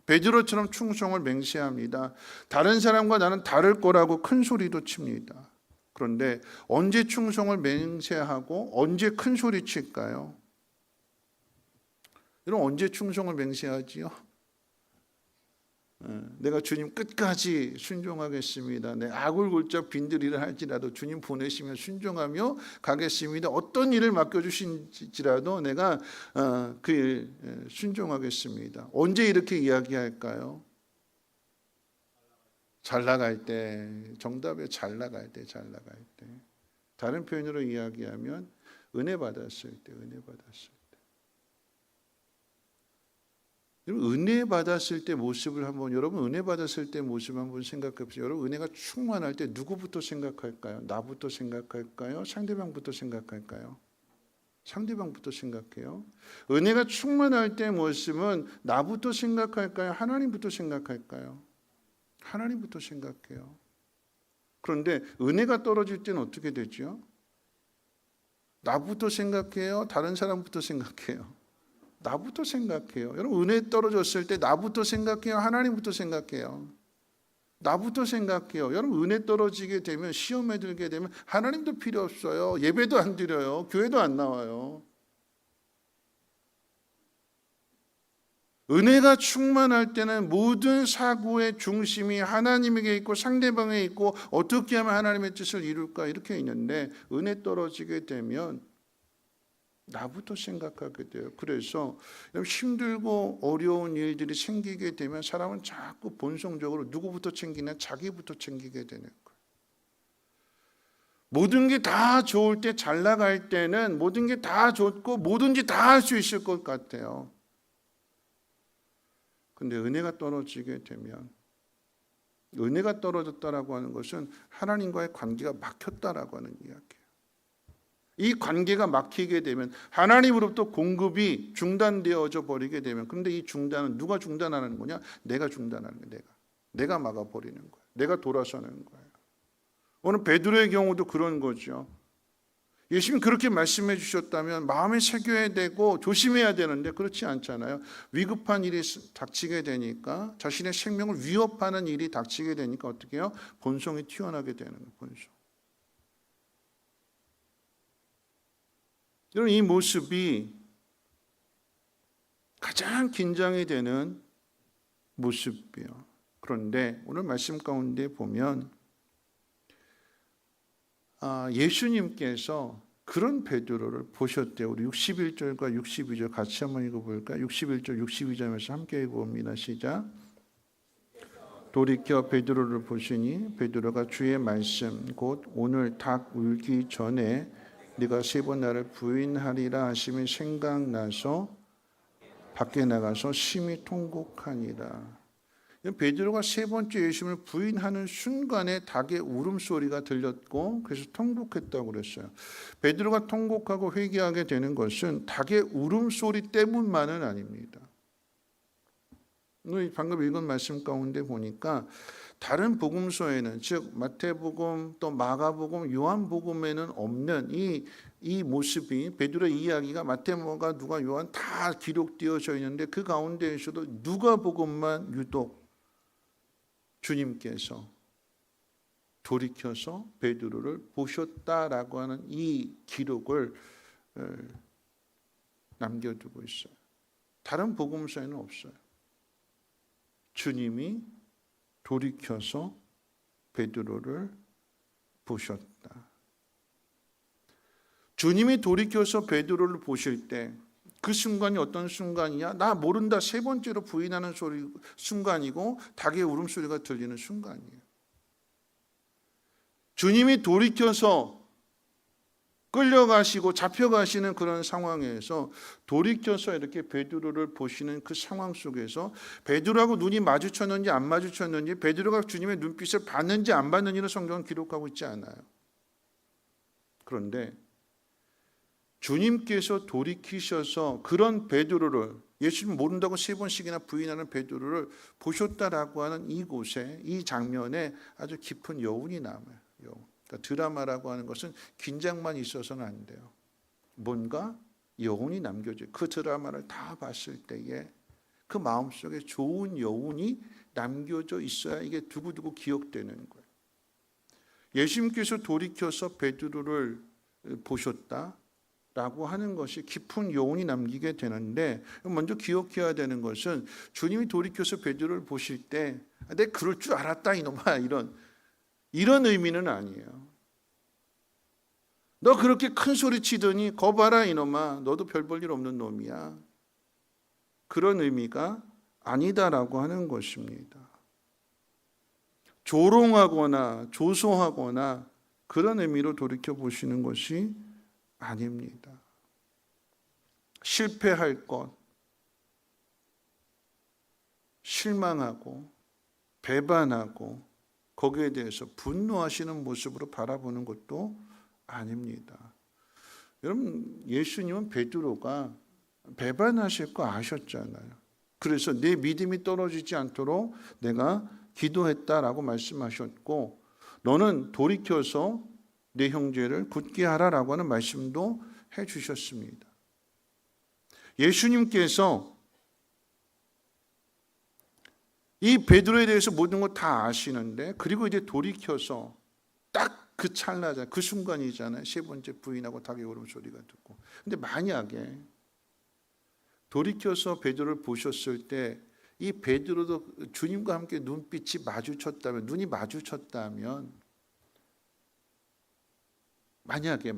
베드로처럼 충성을 맹세합니다. 다른 사람과 나는 다를 거라고 큰 소리도 칩니다. 그런데 언제 충성을 맹세하고 언제 큰 소리 칠까요? 여러분, 언제 충성을 맹세하지요? 내가 주님 끝까지 순종하겠습니다. 내 악을 골짜 빈들이를 할지라도 주님 보내시면 순종하며 가겠습니다. 어떤 일을 맡겨주신지라도 내가 그 일 순종하겠습니다. 언제 이렇게 이야기할까요? 잘 나갈 때. 정답에 잘 나갈 때, 잘 나갈 때. 다른 표현으로 이야기하면 은혜 받았을 때, 은혜 받았을 때. 여러분, 은혜 받았을 때 모습을 한번, 여러분 은혜 받았을 때 모습 한번 생각해 보세요. 여러분, 은혜가 충만할 때 누구부터 생각할까요? 나부터 생각할까요? 상대방부터 생각할까요? 상대방부터 생각해요. 은혜가 충만할 때 모습은 나부터 생각할까요? 하나님부터 생각할까요? 하나님부터 생각해요. 그런데 은혜가 떨어질 때는 어떻게 되죠? 나부터 생각해요? 다른 사람부터 생각해요? 나부터 생각해요. 여러분, 은혜 떨어졌을 때 나부터 생각해요? 하나님부터 생각해요? 나부터 생각해요. 여러분, 은혜 떨어지게 되면, 시험에 들게 되면 하나님도 필요 없어요. 예배도 안 드려요. 교회도 안 나와요. 은혜가 충만할 때는 모든 사고의 중심이 하나님에게 있고 상대방에 있고 어떻게 하면 하나님의 뜻을 이룰까 이렇게 있는데, 은혜 떨어지게 되면 나부터 생각하게 돼요. 그래서 힘들고 어려운 일들이 생기게 되면 사람은 자꾸 본성적으로 누구부터 챙기냐? 자기부터 챙기게 되는 거예요. 모든 게 다 좋을 때, 잘 나갈 때는 모든 게 다 좋고 뭐든지 다 할 수 있을 것 같아요. 근데 은혜가 떨어지게 되면, 은혜가 떨어졌다라고 하는 것은 하나님과의 관계가 막혔다라고 하는 이야기예요. 이 관계가 막히게 되면 하나님으로부터 공급이 중단되어져 버리게 되면, 그런데 이 중단은 누가 중단하는 거냐? 내가 중단하는 거예요. 내가 막아버리는 거예요. 내가 돌아서는 거예요. 오늘 베드로의 경우도 그런 거죠. 예수님 그렇게 말씀해 주셨다면 마음에 새겨야 되고 조심해야 되는데 그렇지 않잖아요. 위급한 일이 닥치게 되니까, 자신의 생명을 위협하는 일이 닥치게 되니까 어떻게 해요? 본성이 튀어나게 되는 거예요. 본성. 여러분, 이 모습이 가장 긴장이 되는 모습이에요. 그런데 오늘 말씀 가운데 보면 예수님께서 그런 베드로를 보셨대요. 우리 61절과 62절 같이 한번 읽어볼까요? 61절, 62절에서 함께 읽어봅니다. 시작. 돌이켜 베드로를 보시니 베드로가 주의 말씀 곧 오늘 닭 울기 전에 네가 3번 나를 부인하리라 하심이 생각나서 밖에 나가서 심히 통곡하니라. 베드로가 3번째 예수님을 부인하는 순간에 닭의 울음소리가 들렸고 그래서 통곡했다고 그랬어요. 베드로가 통곡하고 회개하게 되는 것은 닭의 울음소리 때문만은 아닙니다. 방금 읽은 말씀 가운데 보니까 다른 복음서에는, 즉 마태복음, 또 마가복음, 요한복음에는 없는 이 모습이, 베드로의 이야기가 마태복음과 누가, 요한 다 기록되어져 있는데 그 가운데에서도 누가복음만 유독 주님께서 돌이켜서 베드로를 보셨다라고 하는 이 기록을 남겨두고 있어요. 다른 복음서에는 없어요. 주님이 돌이켜서 베드로를 보셨다. 주님이 돌이켜서 베드로를 보실 때 그 순간이 어떤 순간이냐? 나 모른다 3번째로 부인하는 순간이고 닭의 울음소리가 들리는 순간이에요. 주님이 돌이켜서 끌려가시고 잡혀가시는 그런 상황에서 돌이켜서 이렇게 베드로를 보시는 그 상황 속에서 베드로하고 눈이 마주쳤는지 안 마주쳤는지, 베드로가 주님의 눈빛을 받는지 안 받는지는 성경은 기록하고 있지 않아요. 그런데 주님께서 돌이키셔서 그런 베드로를, 예수님 모른다고 3번씩이나 부인하는 베드로를 보셨다라고 하는 이곳에, 이 장면에 아주 깊은 여운이 남아요. 여운. 그러니까 드라마라고 하는 것은 긴장만 있어서는 안 돼요. 뭔가 여운이 남겨져요. 그 드라마를 다 봤을 때에 그 마음속에 좋은 여운이 남겨져 있어야 이게 두고두고 기억되는 거예요. 예수님께서 돌이켜서 베드로를 보셨다라고 하는 것이 깊은 여운이 남기게 되는데, 먼저 기억해야 되는 것은 주님이 돌이켜서 베드로를 보실 때 내가 그럴 줄 알았다 이놈아, 이런 의미는 아니에요. 너 그렇게 큰 소리 치더니 거봐라 이놈아, 너도 별 볼 일 없는 놈이야, 그런 의미가 아니다라고 하는 것입니다. 조롱하거나 조소하거나 그런 의미로 돌이켜 보시는 것이 아닙니다. 실패할 것, 실망하고 배반하고 거기에 대해서 분노하시는 모습으로 바라보는 것도 아닙니다. 여러분, 예수님은 베드로가 배반하실 거 아셨잖아요. 그래서 내 믿음이 떨어지지 않도록 내가 기도했다라고 말씀하셨고, 너는 돌이켜서 내 형제를 굳게 하라라고 하는 말씀도 해주셨습니다. 예수님께서 이 베드로에 대해서 모든 것 다 아시는데, 그리고 이제 돌이켜서 딱 그 찰나잖아요. 그 순간이잖아요. 3번째 부인하고 닭의 울음소리가 듣고. 근데 만약에 돌이켜서 베드로를 보셨을 때 이 베드로도 주님과 함께 눈이 마주쳤다면 만약에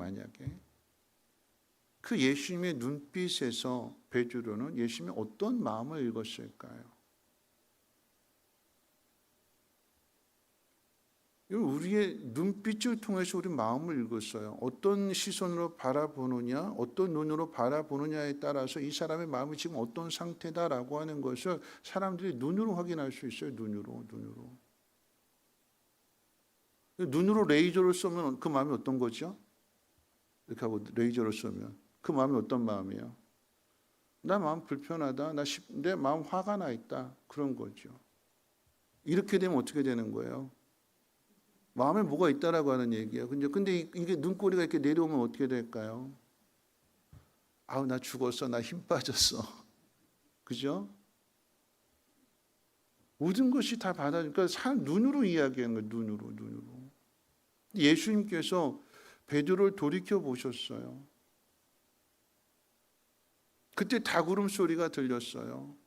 그 예수님의 눈빛에서 베드로는 예수님의 어떤 마음을 읽었을까요? 우리의 눈빛을 통해서 우리 마음을 읽었어요. 어떤 시선으로 바라보느냐, 어떤 눈으로 바라보느냐에 따라서 이 사람의 마음이 지금 어떤 상태다라고 하는 것을 사람들이 눈으로 확인할 수 있어요. 눈으로 레이저를 쏘면 그 마음이 어떤 거죠? 이렇게 하고 레이저를 쏘면 그 마음이 어떤 마음이에요? 나 마음 불편하다, 내 마음 화가 나 있다, 그런 거죠. 이렇게 되면 어떻게 되는 거예요? 마음에 뭐가 있다라고 하는 얘기예요. 근데 이게 눈꼬리가 이렇게 내려오면 어떻게 될까요? 아우, 나 죽었어, 나 힘 빠졌어. 그죠? 모든 것이 다 받아주니까 눈으로 이야기하는 거예요. 눈으로. 예수님께서 베드로를 돌이켜 보셨어요. 그때 닭 울음소리가 들렸어요.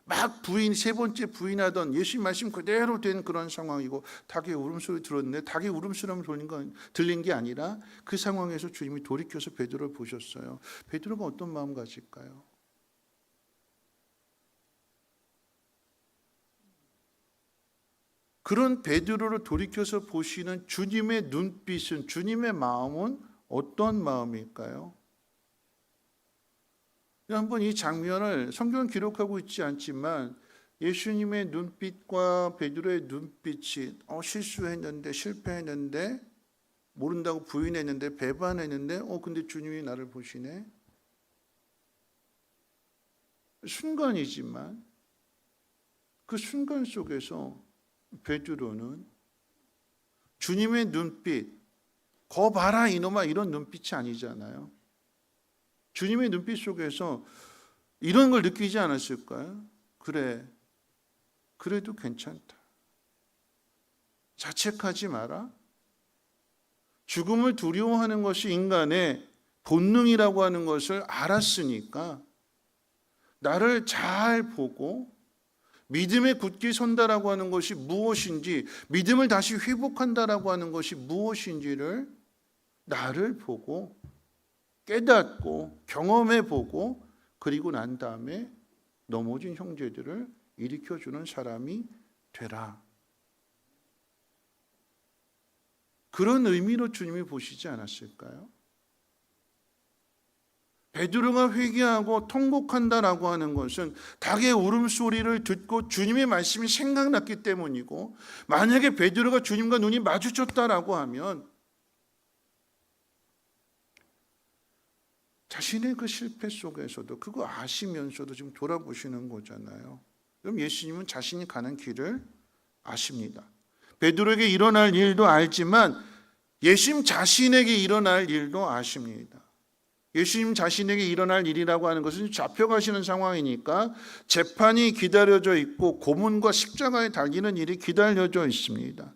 막 3번째 부인하던 예수님 말씀 그대로 된 그런 상황이고, 닭의 울음소리 들었는데 닭의 울음소리만 들린 게 아니라 그 상황에서 주님이 돌이켜서 베드로를 보셨어요. 베드로가 어떤 마음 가질까요? 그런 베드로를 돌이켜서 보시는 주님의 눈빛은, 주님의 마음은 어떤 마음일까요? 한번 이 장면을 성경은 기록하고 있지 않지만 예수님의 눈빛과 베드로의 눈빛이 실수했는데, 실패했는데, 모른다고 부인했는데, 배반했는데, 근데 주님이 나를 보시네. 순간이지만 그 순간 속에서 베드로는 주님의 눈빛, 거 봐라 이놈아, 이런 눈빛이 아니잖아요. 주님의 눈빛 속에서 이런 걸 느끼지 않았을까요? 그래, 그래도 괜찮다. 자책하지 마라. 죽음을 두려워하는 것이 인간의 본능이라고 하는 것을 알았으니까 나를 잘 보고 믿음에 굳게 선다라고 하는 것이 무엇인지, 믿음을 다시 회복한다라고 하는 것이 무엇인지를 나를 보고 깨닫고 경험해보고, 그리고 난 다음에 넘어진 형제들을 일으켜주는 사람이 되라. 그런 의미로 주님이 보시지 않았을까요? 베드로가 회개하고 통곡한다라고 하는 것은 닭의 울음소리를 듣고 주님의 말씀이 생각났기 때문이고, 만약에 베드로가 주님과 눈이 마주쳤다라고 하면 자신의 그 실패 속에서도 그거 아시면서도 지금 돌아보시는 거잖아요. 그럼 예수님은 자신이 가는 길을 아십니다. 베드로에게 일어날 일도 알지만 예수님 자신에게 일어날 일도 아십니다. 예수님 자신에게 일어날 일이라고 하는 것은 잡혀가시는 상황이니까 재판이 기다려져 있고 고문과 십자가에 달리는 일이 기다려져 있습니다.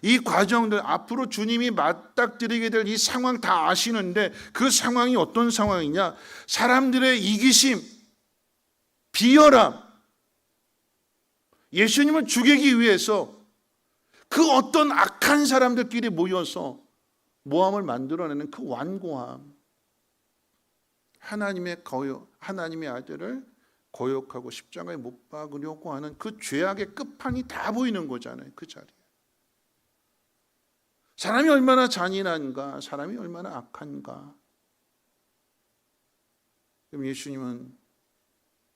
이 과정들, 앞으로 주님이 맞닥뜨리게 될 이 상황 다 아시는데, 그 상황이 어떤 상황이냐? 사람들의 이기심, 비열함, 예수님을 죽이기 위해서 그 어떤 악한 사람들끼리 모여서 모함을 만들어내는 그 완고함, 하나님의 아들을 거역하고 십자가에 못 박으려고 하는 그 죄악의 끝판이 다 보이는 거잖아요. 그 자리에 사람이 얼마나 잔인한가, 사람이 얼마나 악한가. 그럼 예수님은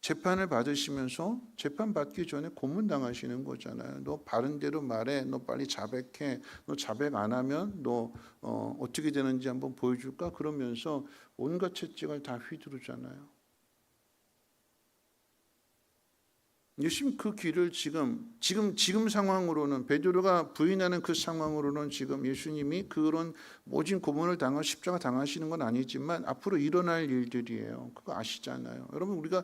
재판을 받으시면서 재판 받기 전에 고문당하시는 거잖아요. 너 바른 대로 말해, 너 빨리 자백해, 너 자백 안 하면 너 어떻게 되는지 한번 보여줄까? 그러면서 온갖 채찍을 다 휘두르잖아요. 예수님 그 길을 지금 상황으로는, 베드로가 부인하는 그 상황으로는 지금 예수님이 그런 모진 고문을 당하고 십자가 당하시는 건 아니지만 앞으로 일어날 일들이에요. 그거 아시잖아요. 여러분, 우리가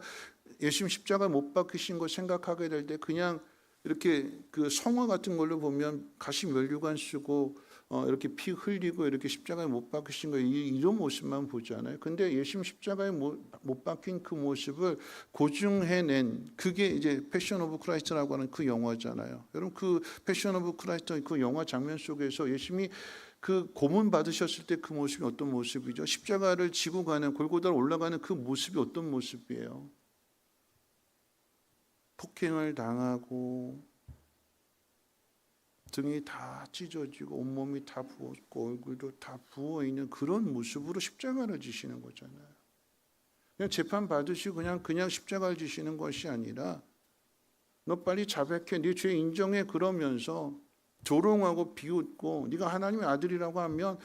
예수님 십자가 못 박히신 거 생각하게 될 때 그냥 이렇게 그 성화 같은 걸로 보면 가시 면류관 쓰고 이렇게 피 흘리고 이렇게 십자가에 못 박히신 거, 이런 모습만 보잖아요. 근데 예수님 십자가에 못 박힌 그 모습을 고증해낸, 그게 이제 패션 오브 크라이스트라고 하는 그 영화잖아요. 여러분, 그 패션 오브 크라이스트 그 영화 장면 속에서 예수님이 그 고문 받으셨을 때 그 모습이 어떤 모습이죠? 십자가를 지고 가는, 골고다로 올라가는 그 모습이 어떤 모습이에요? 폭행을 당하고 등이 다 찢어지고 온몸이 다 부었고 얼굴도 다 부어있는 그런 모습으로 십자가를 지시는 거잖아요. 그냥 재판 받으시고 그냥 십자가를 지시는 것이 아니라 너 빨리 자백해, 네 죄 인정해, 그러면서 조롱하고 비웃고, 네가 하나님의 아들이라고 하면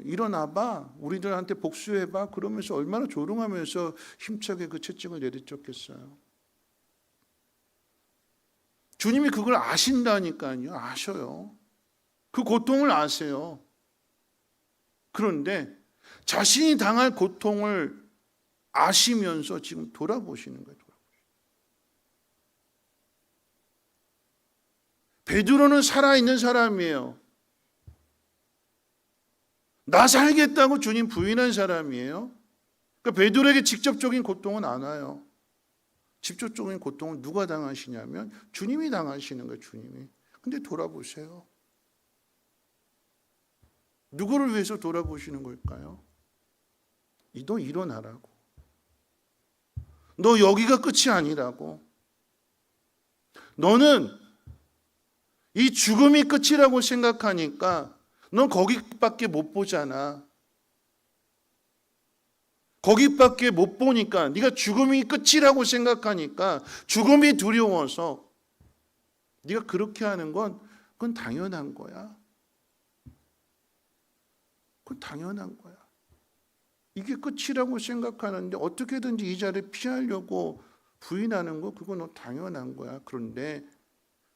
일어나봐, 우리들한테 복수해봐, 그러면서 얼마나 조롱하면서 힘차게 그 채찍을 내리쳤겠어요. 주님이 그걸 아신다니까요. 아셔요. 그 고통을 아세요. 그런데 자신이 당할 고통을 아시면서 지금 돌아보시는 거예요. 베드로는 살아있는 사람이에요. 나 살겠다고 주님 부인한 사람이에요. 그러니까 베드로에게 직접적인 고통은 안 와요. 직접적인 고통을 누가 당하시냐면 주님이 당하시는 거예요. 주님이. 근데 돌아보세요. 누구를 위해서 돌아보시는 걸까요? 너 일어나라고. 너 여기가 끝이 아니라고. 너는 이 죽음이 끝이라고 생각하니까 넌 거기밖에 못 보잖아. 거기밖에 못 보니까, 네가 죽음이 끝이라고 생각하니까, 죽음이 두려워서 네가 그렇게 하는 건 그건 당연한 거야. 그건 당연한 거야. 이게 끝이라고 생각하는데 어떻게든지 이 자리를 피하려고 부인하는 거, 그건 당연한 거야. 그런데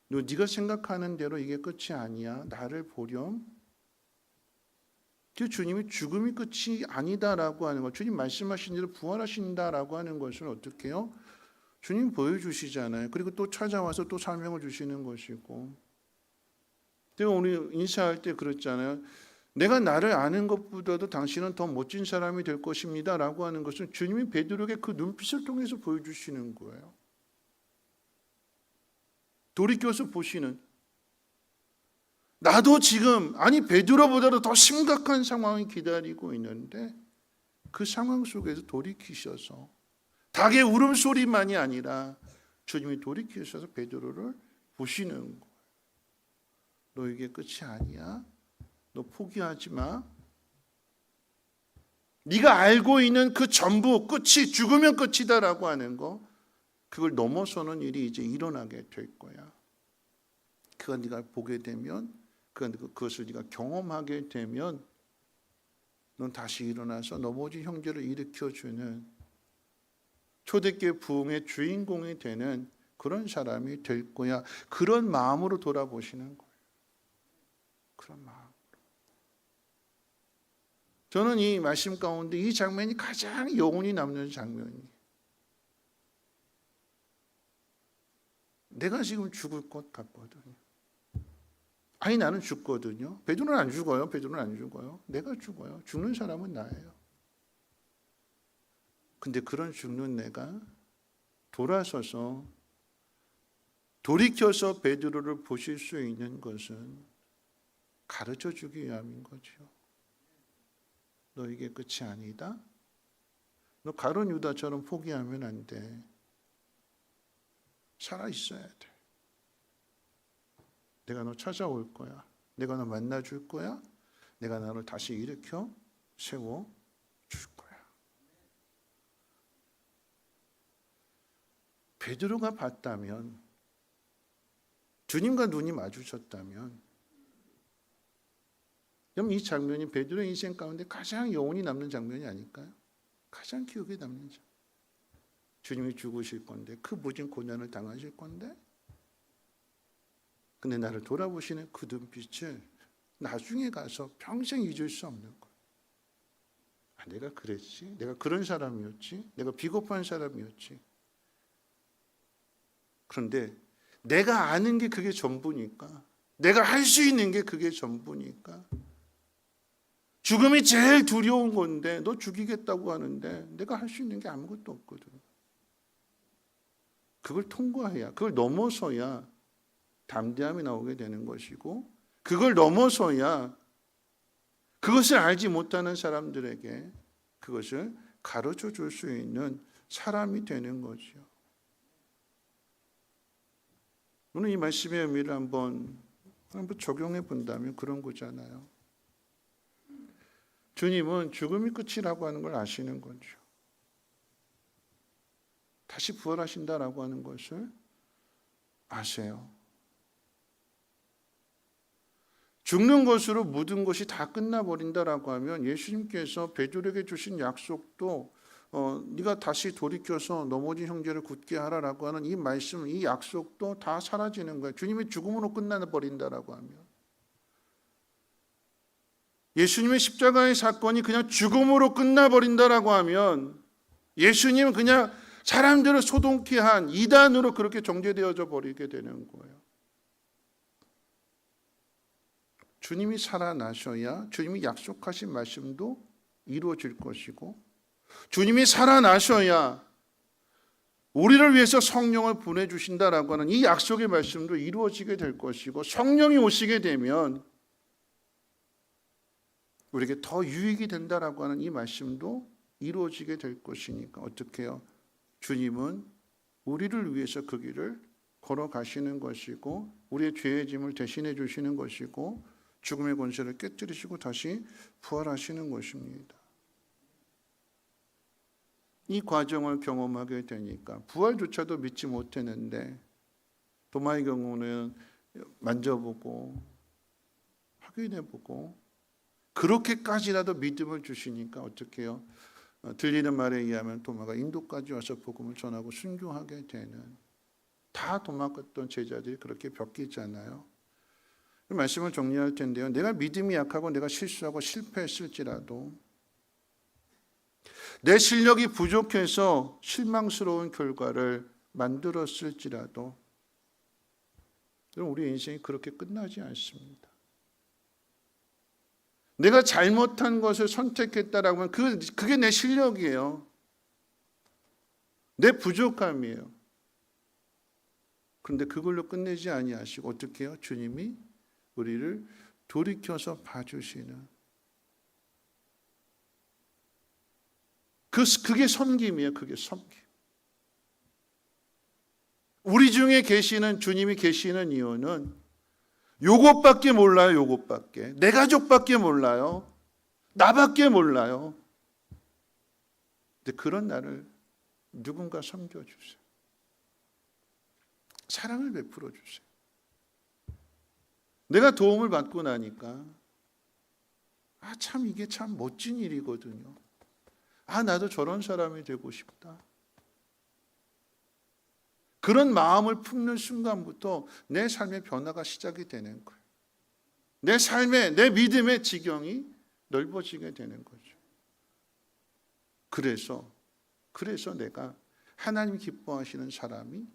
네가 생각하는 대로 이게 끝이 아니야. 나를 보렴. 그 주님이 죽음이 끝이 아니다라고 하는 것, 주님 말씀하신 대로 부활하신다라고 하는 것을 어떻게 해요? 주님 보여주시잖아요. 그리고 또 찾아와서 또 설명을 주시는 것이고, 제가 오늘 인사할 때 그랬잖아요. 내가 나를 아는 것보다도 당신은 더 멋진 사람이 될 것입니다 라고 하는 것은 주님이 베드로에게 그 눈빛을 통해서 보여주시는 거예요. 돌이켜서 보시는, 나도 지금, 아니 베드로보다도 더 심각한 상황이 기다리고 있는데 그 상황 속에서 돌이키셔서, 닭의 울음소리만이 아니라 주님이 돌이키셔서 베드로를 보시는 거예요. 너 이게 끝이 아니야. 너 포기하지 마. 네가 알고 있는 그 전부 끝이 죽으면 끝이다라고 하는 거, 그걸 넘어서는 일이 이제 일어나게 될 거야. 그걸 네가 보게 되면, 그것을 네가 경험하게 되면 넌 다시 일어나서 넘어진 형제를 일으켜주는 초대교회 부흥의 주인공이 되는 그런 사람이 될 거야. 그런 마음으로 돌아보시는 거예요. 그런 마음. 저는 이 말씀 가운데 이 장면이 가장 여운이 남는 장면이에요. 내가 지금 죽을 것 같거든요. 아니, 나는 죽거든요. 베드로는 안 죽어요. 베드로는 안 죽어요. 내가 죽어요. 죽는 사람은 나예요. 근데 그런 죽는 내가 돌아서서 돌이켜서 베드로를 보실 수 있는 것은 가르쳐 주기 위함인 거죠. 너 이게 끝이 아니다. 너 가룟 유다처럼 포기하면 안 돼. 살아 있어야 돼. 내가 너 찾아올 거야. 내가 너 만나줄 거야. 내가 너를 다시 일으켜 세워 줄 거야. 베드로가 봤다면, 주님과 눈이 마주쳤다면, 그럼 이 장면이 베드로의 인생 가운데 가장 여운이 남는 장면이 아닐까요? 가장 기억에 남는 장면. 주님이 죽으실 건데, 그 모진 고난을 당하실 건데, 근데 나를 돌아보시는 그 눈빛을 나중에 가서 평생 잊을 수 없는 거예요. 아, 내가 그랬지? 내가 그런 사람이었지? 내가 비겁한 사람이었지? 그런데 내가 아는 게 그게 전부니까, 내가 할 수 있는 게 그게 전부니까, 죽음이 제일 두려운 건데 너 죽이겠다고 하는데 내가 할 수 있는 게 아무것도 없거든. 그걸 통과해야, 그걸 넘어서야 담대함이 나오게 되는 것이고, 그걸 넘어서야 그것을 알지 못하는 사람들에게 그것을 가르쳐 줄 수 있는 사람이 되는 거죠. 오늘 이 말씀의 의미를 한번 적용해 본다면 그런 거잖아요. 주님은 죽음이 끝이라고 하는 걸 아시는 거죠. 다시 부활하신다라고 하는 것을 아세요. 죽는 것으로 모든 것이 다 끝나버린다라고 하면 예수님께서 베드로에게 주신 약속도 네가 다시 돌이켜서 넘어진 형제를 굳게 하라라고 하는 이 말씀, 이 약속도 다 사라지는 거예요. 주님이 죽음으로 끝나버린다라고 하면, 예수님의 십자가의 사건이 그냥 죽음으로 끝나버린다라고 하면 예수님은 그냥 사람들을 소동케 한 이단으로 그렇게 정죄되어져 버리게 되는 거예요. 주님이 살아나셔야 주님이 약속하신 말씀도 이루어질 것이고, 주님이 살아나셔야 우리를 위해서 성령을 보내주신다라고 하는 이 약속의 말씀도 이루어지게 될 것이고, 성령이 오시게 되면 우리에게 더 유익이 된다라고 하는 이 말씀도 이루어지게 될 것이니까 어떻게 해요? 주님은 우리를 위해서 그 길을 걸어가시는 것이고, 우리의 죄의 짐을 대신해 주시는 것이고, 죽음의 권세를 깨뜨리시고 다시 부활하시는 것입니다. 이 과정을 경험하게 되니까 부활조차도 믿지 못했는데 도마의 경우는 만져보고 확인해보고 그렇게까지라도 믿음을 주시니까 어떻게 해요? 들리는 말에 의하면 도마가 인도까지 와서 복음을 전하고 순교하게 되는, 다 도망갔던 제자들이 그렇게 벽기잖아요. 말씀을 정리할 텐데요. 내가 믿음이 약하고 내가 실수하고 실패했을지라도, 내 실력이 부족해서 실망스러운 결과를 만들었을지라도, 우리 인생이 그렇게 끝나지 않습니다. 내가 잘못한 것을 선택했다라고 하면 그게 내 실력이에요. 내 부족함이에요. 그런데 그걸로 끝내지 아니하시고 어떻게 해요? 주님이 우리를 돌이켜서 봐주시는, 그게 섬김이에요. 그게 섬김. 우리 중에 계시는 주님이 계시는 이유는 요것밖에 몰라요. 요것밖에. 내 가족밖에 몰라요. 나밖에 몰라요. 근데 그런 나를 누군가 섬겨주세요. 사랑을 베풀어 주세요. 내가 도움을 받고 나니까 참 이게 참 멋진 일이거든요. 나도 저런 사람이 되고 싶다. 그런 마음을 품는 순간부터 내 삶의 변화가 시작이 되는 거예요. 내 삶의, 내 믿음의 지경이 넓어지게 되는 거죠. 그래서 내가 하나님 기뻐하시는 사람이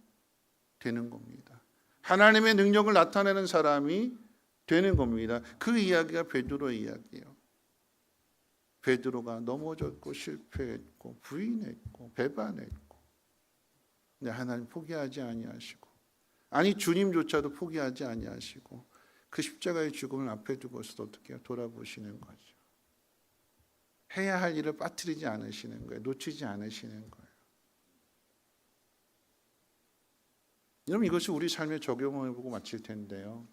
되는 겁니다. 하나님의 능력을 나타내는 사람이 되는 겁니다. 그 이야기가 베드로의 이야기예요. 베드로가 넘어졌고 실패했고 부인했고 배반했고, 근데 하나님 포기하지 아니하시고, 아니 주님조차도 포기하지 아니하시고 그 십자가의 죽음을 앞에 두고서 어떻게 해요? 돌아보시는 거죠. 해야 할 일을 빠뜨리지 않으시는 거예요. 놓치지 않으시는 거예요. 여러분, 이것이 우리 삶에 적용을 해보고 마칠 텐데요.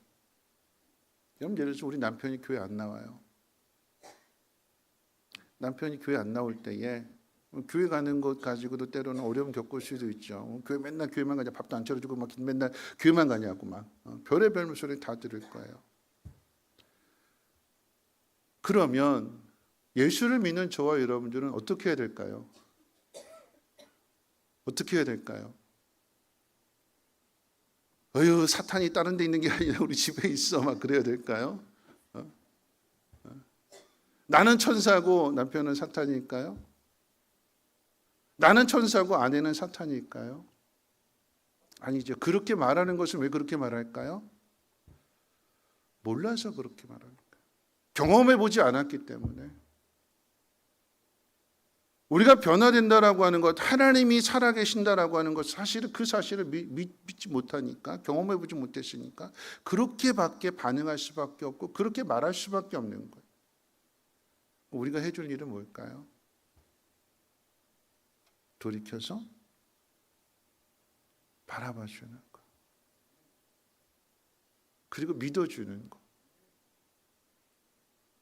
여러분, 예를 들어서 우리 남편이 교회 안 나와요. 남편이 교회 안 나올 때에 교회 가는 것 가지고도 때로는 어려움 겪을 수도 있죠. 교회 맨날 교회만 가냐, 밥도 안 차려주고 막 맨날 교회만 가냐고 막 별의별 소리 다 들을 거예요. 그러면 예수를 믿는 저와 여러분들은 어떻게 해야 될까요? 어떻게 해야 될까요? 사탄이 다른 데 있는 게 아니라 우리 집에 있어 막 그래야 될까요? 나는 천사고 남편은 사탄일까요? 나는 천사고 아내는 사탄일까요? 아니죠. 그렇게 말하는 것은 왜 그렇게 말할까요? 몰라서 그렇게 말하는 거예요. 경험해 보지 않았기 때문에. 우리가 변화된다라고 하는 것, 하나님이 살아계신다라고 하는 것, 사실은 그 사실을 믿지 못하니까, 경험해 보지 못했으니까 그렇게밖에 반응할 수밖에 없고 그렇게 말할 수밖에 없는 거예요. 우리가 해줄 일은 뭘까요? 돌이켜서 바라봐 주는 것, 그리고 믿어주는 것.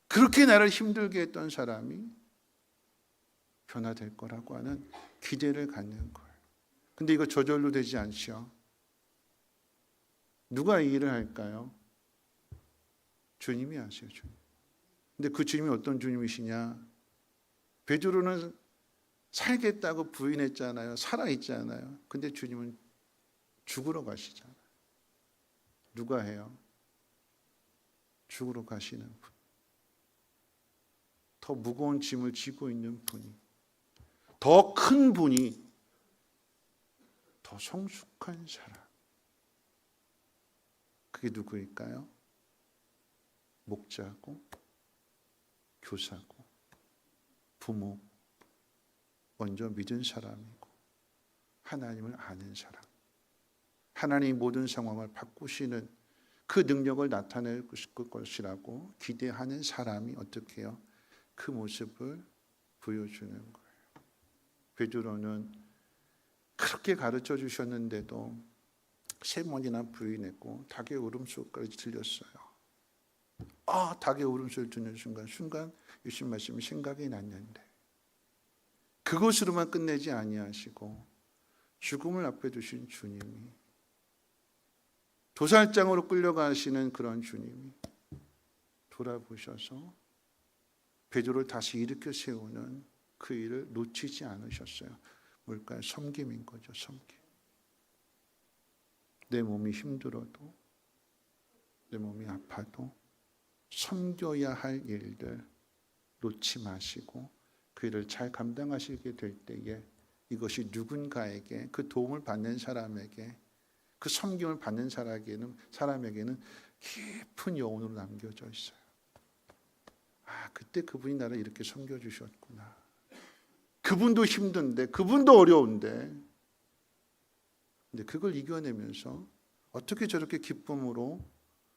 그렇게 나를 힘들게 했던 사람이 변화될 거라고 하는 기대를 갖는 거예요. 근데 이거 저절로 되지 않죠. 누가 이 일을 할까요? 주님이 하세요. 주님. 근데 그 주님이 어떤 주님이시냐? 베드로는 살겠다고 부인했잖아요. 살아있잖아요. 근데 주님은 죽으러 가시잖아요. 누가 해요? 죽으러 가시는 분. 더 무거운 짐을 지고 있는 분이, 더 큰 분이, 더 성숙한 사람. 그게 누구일까요? 목자고, 교사고, 부모, 먼저 믿은 사람이고, 하나님을 아는 사람, 하나님이 모든 상황을 바꾸시는 그 능력을 나타낼 것이라고 기대하는 사람이 어떻게 해요? 그 모습을 보여주는 거예요. 베드로는 그렇게 가르쳐 주셨는데도 3번이나 부인했고 닭의 울음소리까지 들렸어요. 닭의 울음소리 듣는 순간 예수님 말씀이 생각이 났는데 그것으로만 끝내지 아니하시고 죽음을 앞에 두신 주님이, 도살장으로 끌려가시는 그런 주님이 돌아보셔서 베드로를 다시 일으켜 세우는 그 일을 놓치지 않으셨어요. 뭘까요? 섬김인 거죠. 섬김. 내 몸이 힘들어도, 내 몸이 아파도 섬겨야 할 일들 놓지 마시고 그 일을 잘 감당하시게 될 때에 이것이 누군가에게, 그 도움을 받는 사람에게, 그 섬김을 받는 사람에게는 깊은 여운으로 남겨져 있어요. 그때 그분이 나를 이렇게 섬겨주셨구나. 그분도 힘든데, 그분도 어려운데, 근데 그걸 이겨내면서 어떻게 저렇게 기쁨으로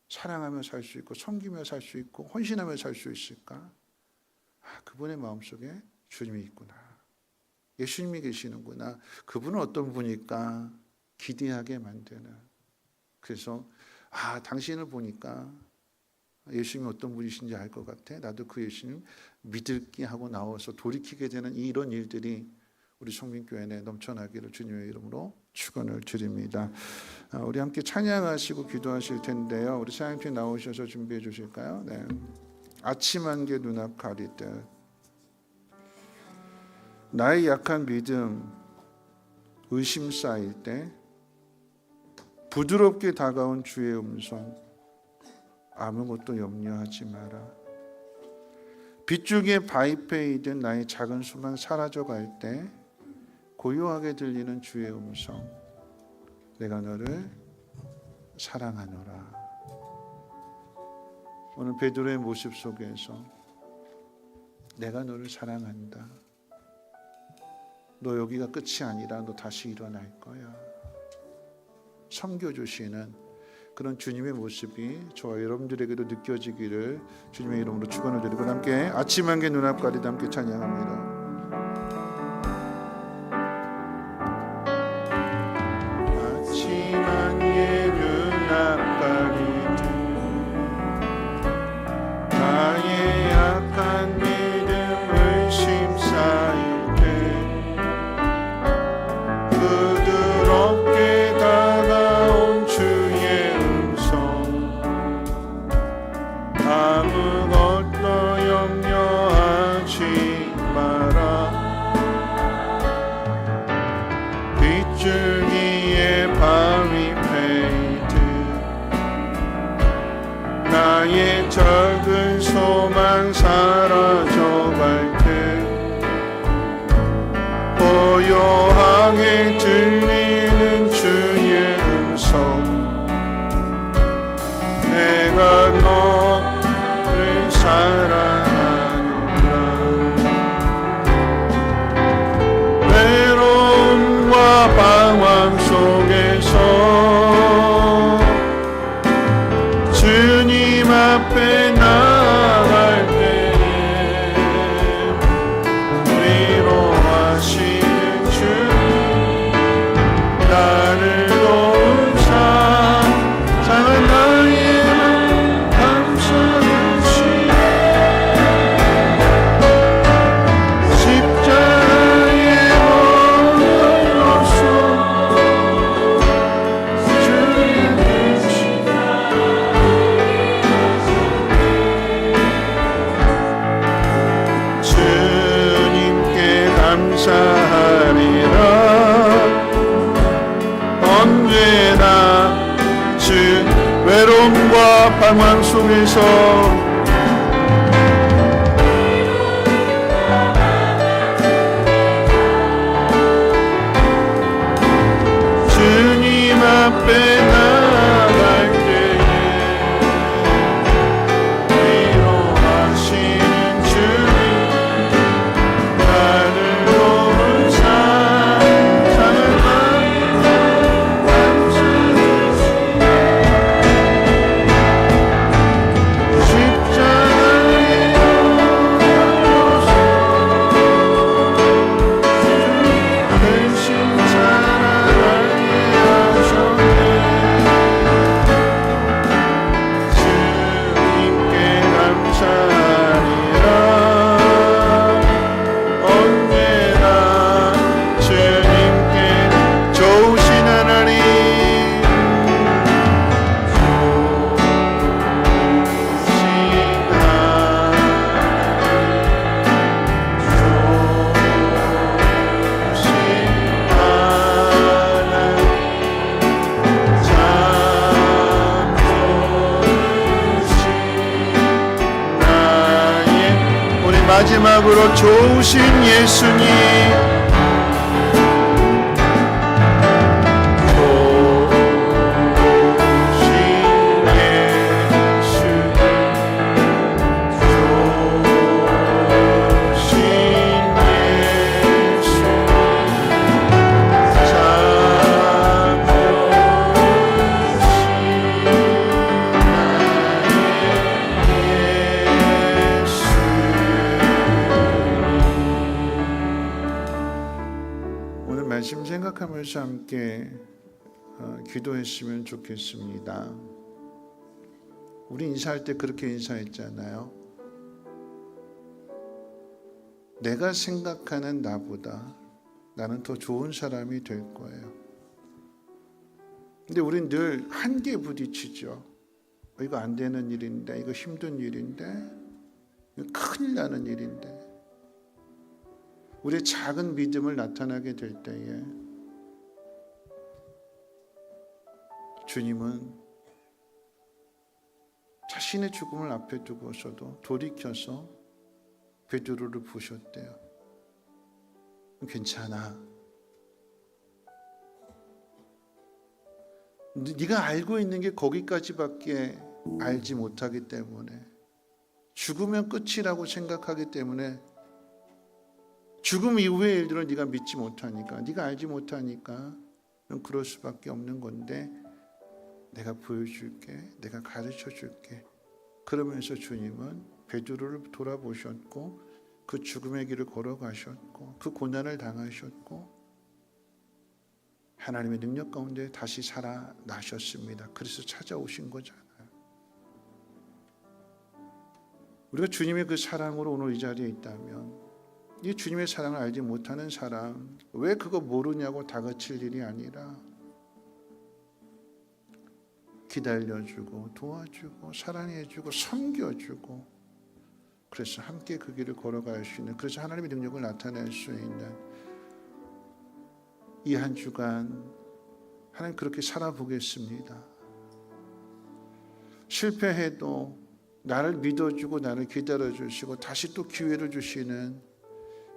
사랑하며 살 수 있고 섬기며 살 수 있고 헌신하며 살 수 있을까? 그분의 마음속에 주님이 있구나. 예수님이 계시는구나. 그분은 어떤 분일까? 기대하게 만드는. 그래서 당신을 보니까 예수님이 어떤 분이신지 알 것 같아. 나도 그 예수님 믿을게 하고 나와서 돌이키게 되는 이런 일들이 우리 성민교회 내 넘쳐나기를 주님의 이름으로 축원을 드립니다. 우리 함께 찬양하시고 기도하실 텐데요. 우리 찬양팀 나오셔서 준비해 주실까요? 네. 아침 안개 눈앞 가리듯 나의 약한 믿음 의심 쌓일 때 부드럽게 다가온 주의 음성 아무것도 염려하지 마라. 빗줄기에 바위패에 든 나의 작은 소망 사라져갈 때 고요하게 들리는 주의 음성 내가 너를 사랑하노라. 오늘 베드로의 모습 속에서 내가 너를 사랑한다. 너 여기가 끝이 아니라 너 다시 일어날 거야. 섬겨주시는 그런 주님의 모습이 저와 여러분들에게도 느껴지기를 주님의 이름으로 축원을 드리고 함께 아침 안개 눈앞 가리듯 함께 찬양합니다. 아침 안개 눈앞 가리듯 나의 약한 믿음 의심 쌓일 때 부드럽게 다가온 주의 음성 아무것도 염려하지 마라. 빗줄기에 바위 패이듯 나의 적은 소망 사라져갈 때 고요하게 들리는 주의 음성 내가 너를 사랑하노라. 외로움과 방황 속에서 주님 앞에 나아갈 때에 위로하시는 주 나를 도우사 상한 나의 맘 감싸주시네. 십자가의 몸으로써 주님 주님께 감사하리라. 언제나 주 외로움과 방황 속에서 주님 앞에 나아갈 때에 위로하시는 주님 나를 도우사 상한 마음 감싸주시네. 십자가의 몸으로써 대신 사랑하게 하셨네. 주님께 감사하리라. 언제나 주님께 좋으신 하나님 우리 마지막으로 좋으신 예수님 말씀 생각하면서 함께 기도했으면 좋겠습니다. 우리 인사할 때 그렇게 인사했잖아요. 내가 생각하는 나보다 나는 더 좋은 사람이 될 거예요. 근데 우린 늘 한계에 부딪히죠. 이거 안 되는 일인데, 이거 힘든 일인데, 이거 큰일 나는 일인데. 우리의 작은 믿음을 나타나게 될 때에 주님은 자신의 죽음을 앞에 두고서도 돌이켜서 베드로를 부셨대요. 괜찮아. 네가 알고 있는 게 거기까지밖에 알지 못하기 때문에, 죽으면 끝이라고 생각하기 때문에, 죽음 이후의 일들을 네가 믿지 못하니까, 네가 알지 못하니까 그럴 수밖에 없는 건데 내가 보여줄게, 내가 가르쳐줄게. 그러면서 주님은 베드로를 돌아보셨고 그 죽음의 길을 걸어가셨고 그 고난을 당하셨고 하나님의 능력 가운데 다시 살아나셨습니다. 그래서 찾아오신 거잖아요. 우리가 주님의 그 사랑으로 오늘 이 자리에 있다면, 이 주님의 사랑을 알지 못하는 사람, 왜 그거 모르냐고 다그칠 일이 아니라 기다려주고 도와주고 사랑해주고 섬겨주고, 그래서 함께 그 길을 걸어갈 수 있는, 그래서 하나님의 능력을 나타낼 수 있는 이 한 주간 하나님 그렇게 살아보겠습니다. 실패해도 나를 믿어주고 나를 기다려주시고 다시 또 기회를 주시는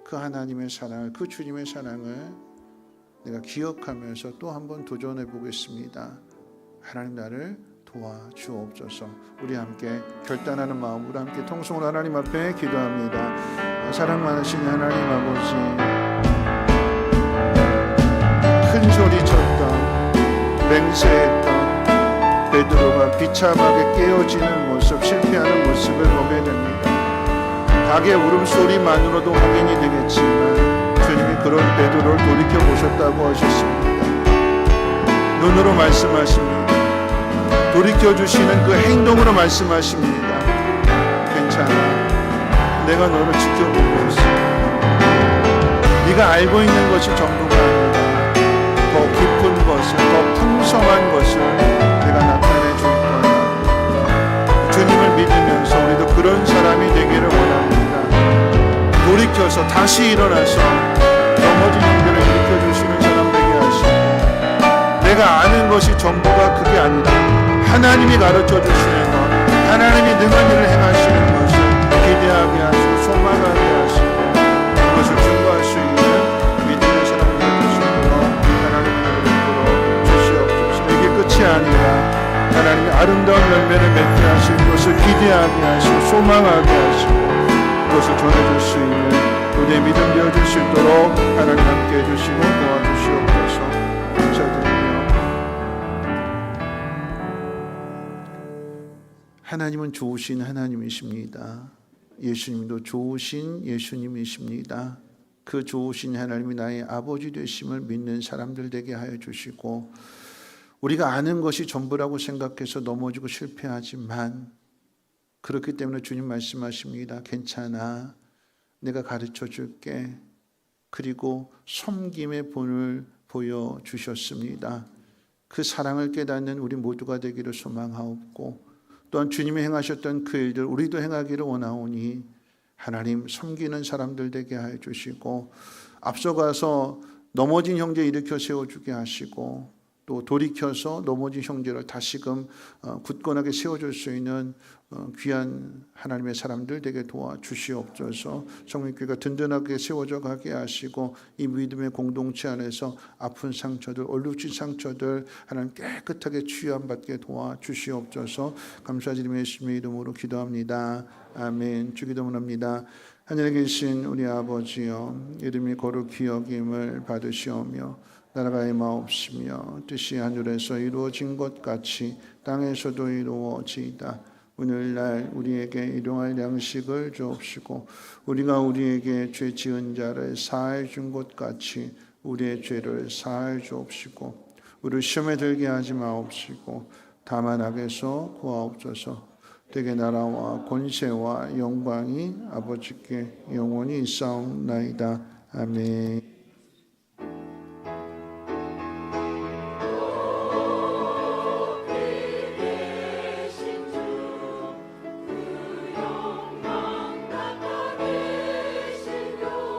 그 하나님의 사랑을, 그 주님의 사랑을 내가 기억하면서 또 한번 도전해 보겠습니다. 하나님 나를 도와주옵소서. 우리 함께 결단하는 마음으로 함께 통성으로 하나님 앞에 기도합니다. 사랑 많으신 하나님 아버지, 큰 소리 쳤던, 맹세했던 베드로가 비참하게 깨어지는 모습, 실패하는 모습을 보게 됩니다. 닭의 울음소리만으로도 확인이 되겠지만 주님이 그런 베드로를 돌이켜보셨다고 하셨습니다. 눈으로 말씀하십니다. 돌이켜주시는 그 행동으로 말씀하십니다. 괜찮아. 내가 너를 지켜보고 있어. 네가 알고 있는 것이 전부가 아니라 더 깊은 것을, 더 풍성한 것을 내가 나타내 줄 거야. 주님을 믿으면서 우리도 그런 사람이 되기를 원합니다. 돌이켜서 다시 일어나서 넘어진 형제를 일으켜주시는 사람 되게 하시고, 내가 아는 것이 전부가 그게 아니라 하나님이 가르쳐주시는 것, 하나님이 능한 일을 행하시는 것을 기대하게 하시고 소망하게 하시고 그것을 증거할 수 있는 믿음의 사람이 되시도록 하나님의 은혜로 주시옵소서. 이게 끝이 아니라 하나님의 아름다운 열매를 맺게 하실 것을 기대하게 하시고 소망하게 하시고 그것을 전해줄 수 있는 우리의 믿음 되어줄 수 있도록 하나님 함께 해주시고 도와주시옵소서. 감사드립니다. 하나님은 좋으신 하나님이십니다. 예수님도 좋으신 예수님이십니다. 그 좋으신 하나님이 나의 아버지 되심을 믿는 사람들 되게 하여 주시고, 우리가 아는 것이 전부라고 생각해서 넘어지고 실패하지만 그렇기 때문에 주님 말씀하십니다. 괜찮아. 내가 가르쳐 줄게. 그리고 섬김의 본을 보여주셨습니다. 그 사랑을 깨닫는 우리 모두가 되기를 소망하옵고, 또한 주님이 행하셨던 그 일들 우리도 행하기를 원하오니 하나님 섬기는 사람들 되게 하여 주시고, 앞서가서 넘어진 형제 일으켜 세워주게 하시고, 또 돌이켜서 넘어진 형제를 다시금 굳건하게 세워줄 수 있는 귀한 하나님의 사람들 되게 도와주시옵소서. 성민교회가 든든하게 세워져 가게 하시고, 이 믿음의 공동체 안에서 아픈 상처들, 얼룩진 상처들 하나님 깨끗하게 치유함받게 도와주시옵소서. 감사드리며 예수님의 이름으로 기도합니다. 아멘. 주기도 원합니다. 하늘에 계신 우리 아버지여, 이름이 거룩히 여김을 받으시오며 나라가 임하옵시며 뜻이 하늘에서 이루어진 것 같이 땅에서도 이루어지이다. 오늘날 우리에게 일용할 양식을 주옵시고, 우리가 우리에게 죄 지은 자를 사하여 준 것 같이 우리의 죄를 사하여 주옵시고, 우리를 시험에 들게 하지 마옵시고 다만 악에서 구하옵소서. 되게 나라와 권세와 영광이 아버지께 영원히 있사옵나이다. 아멘.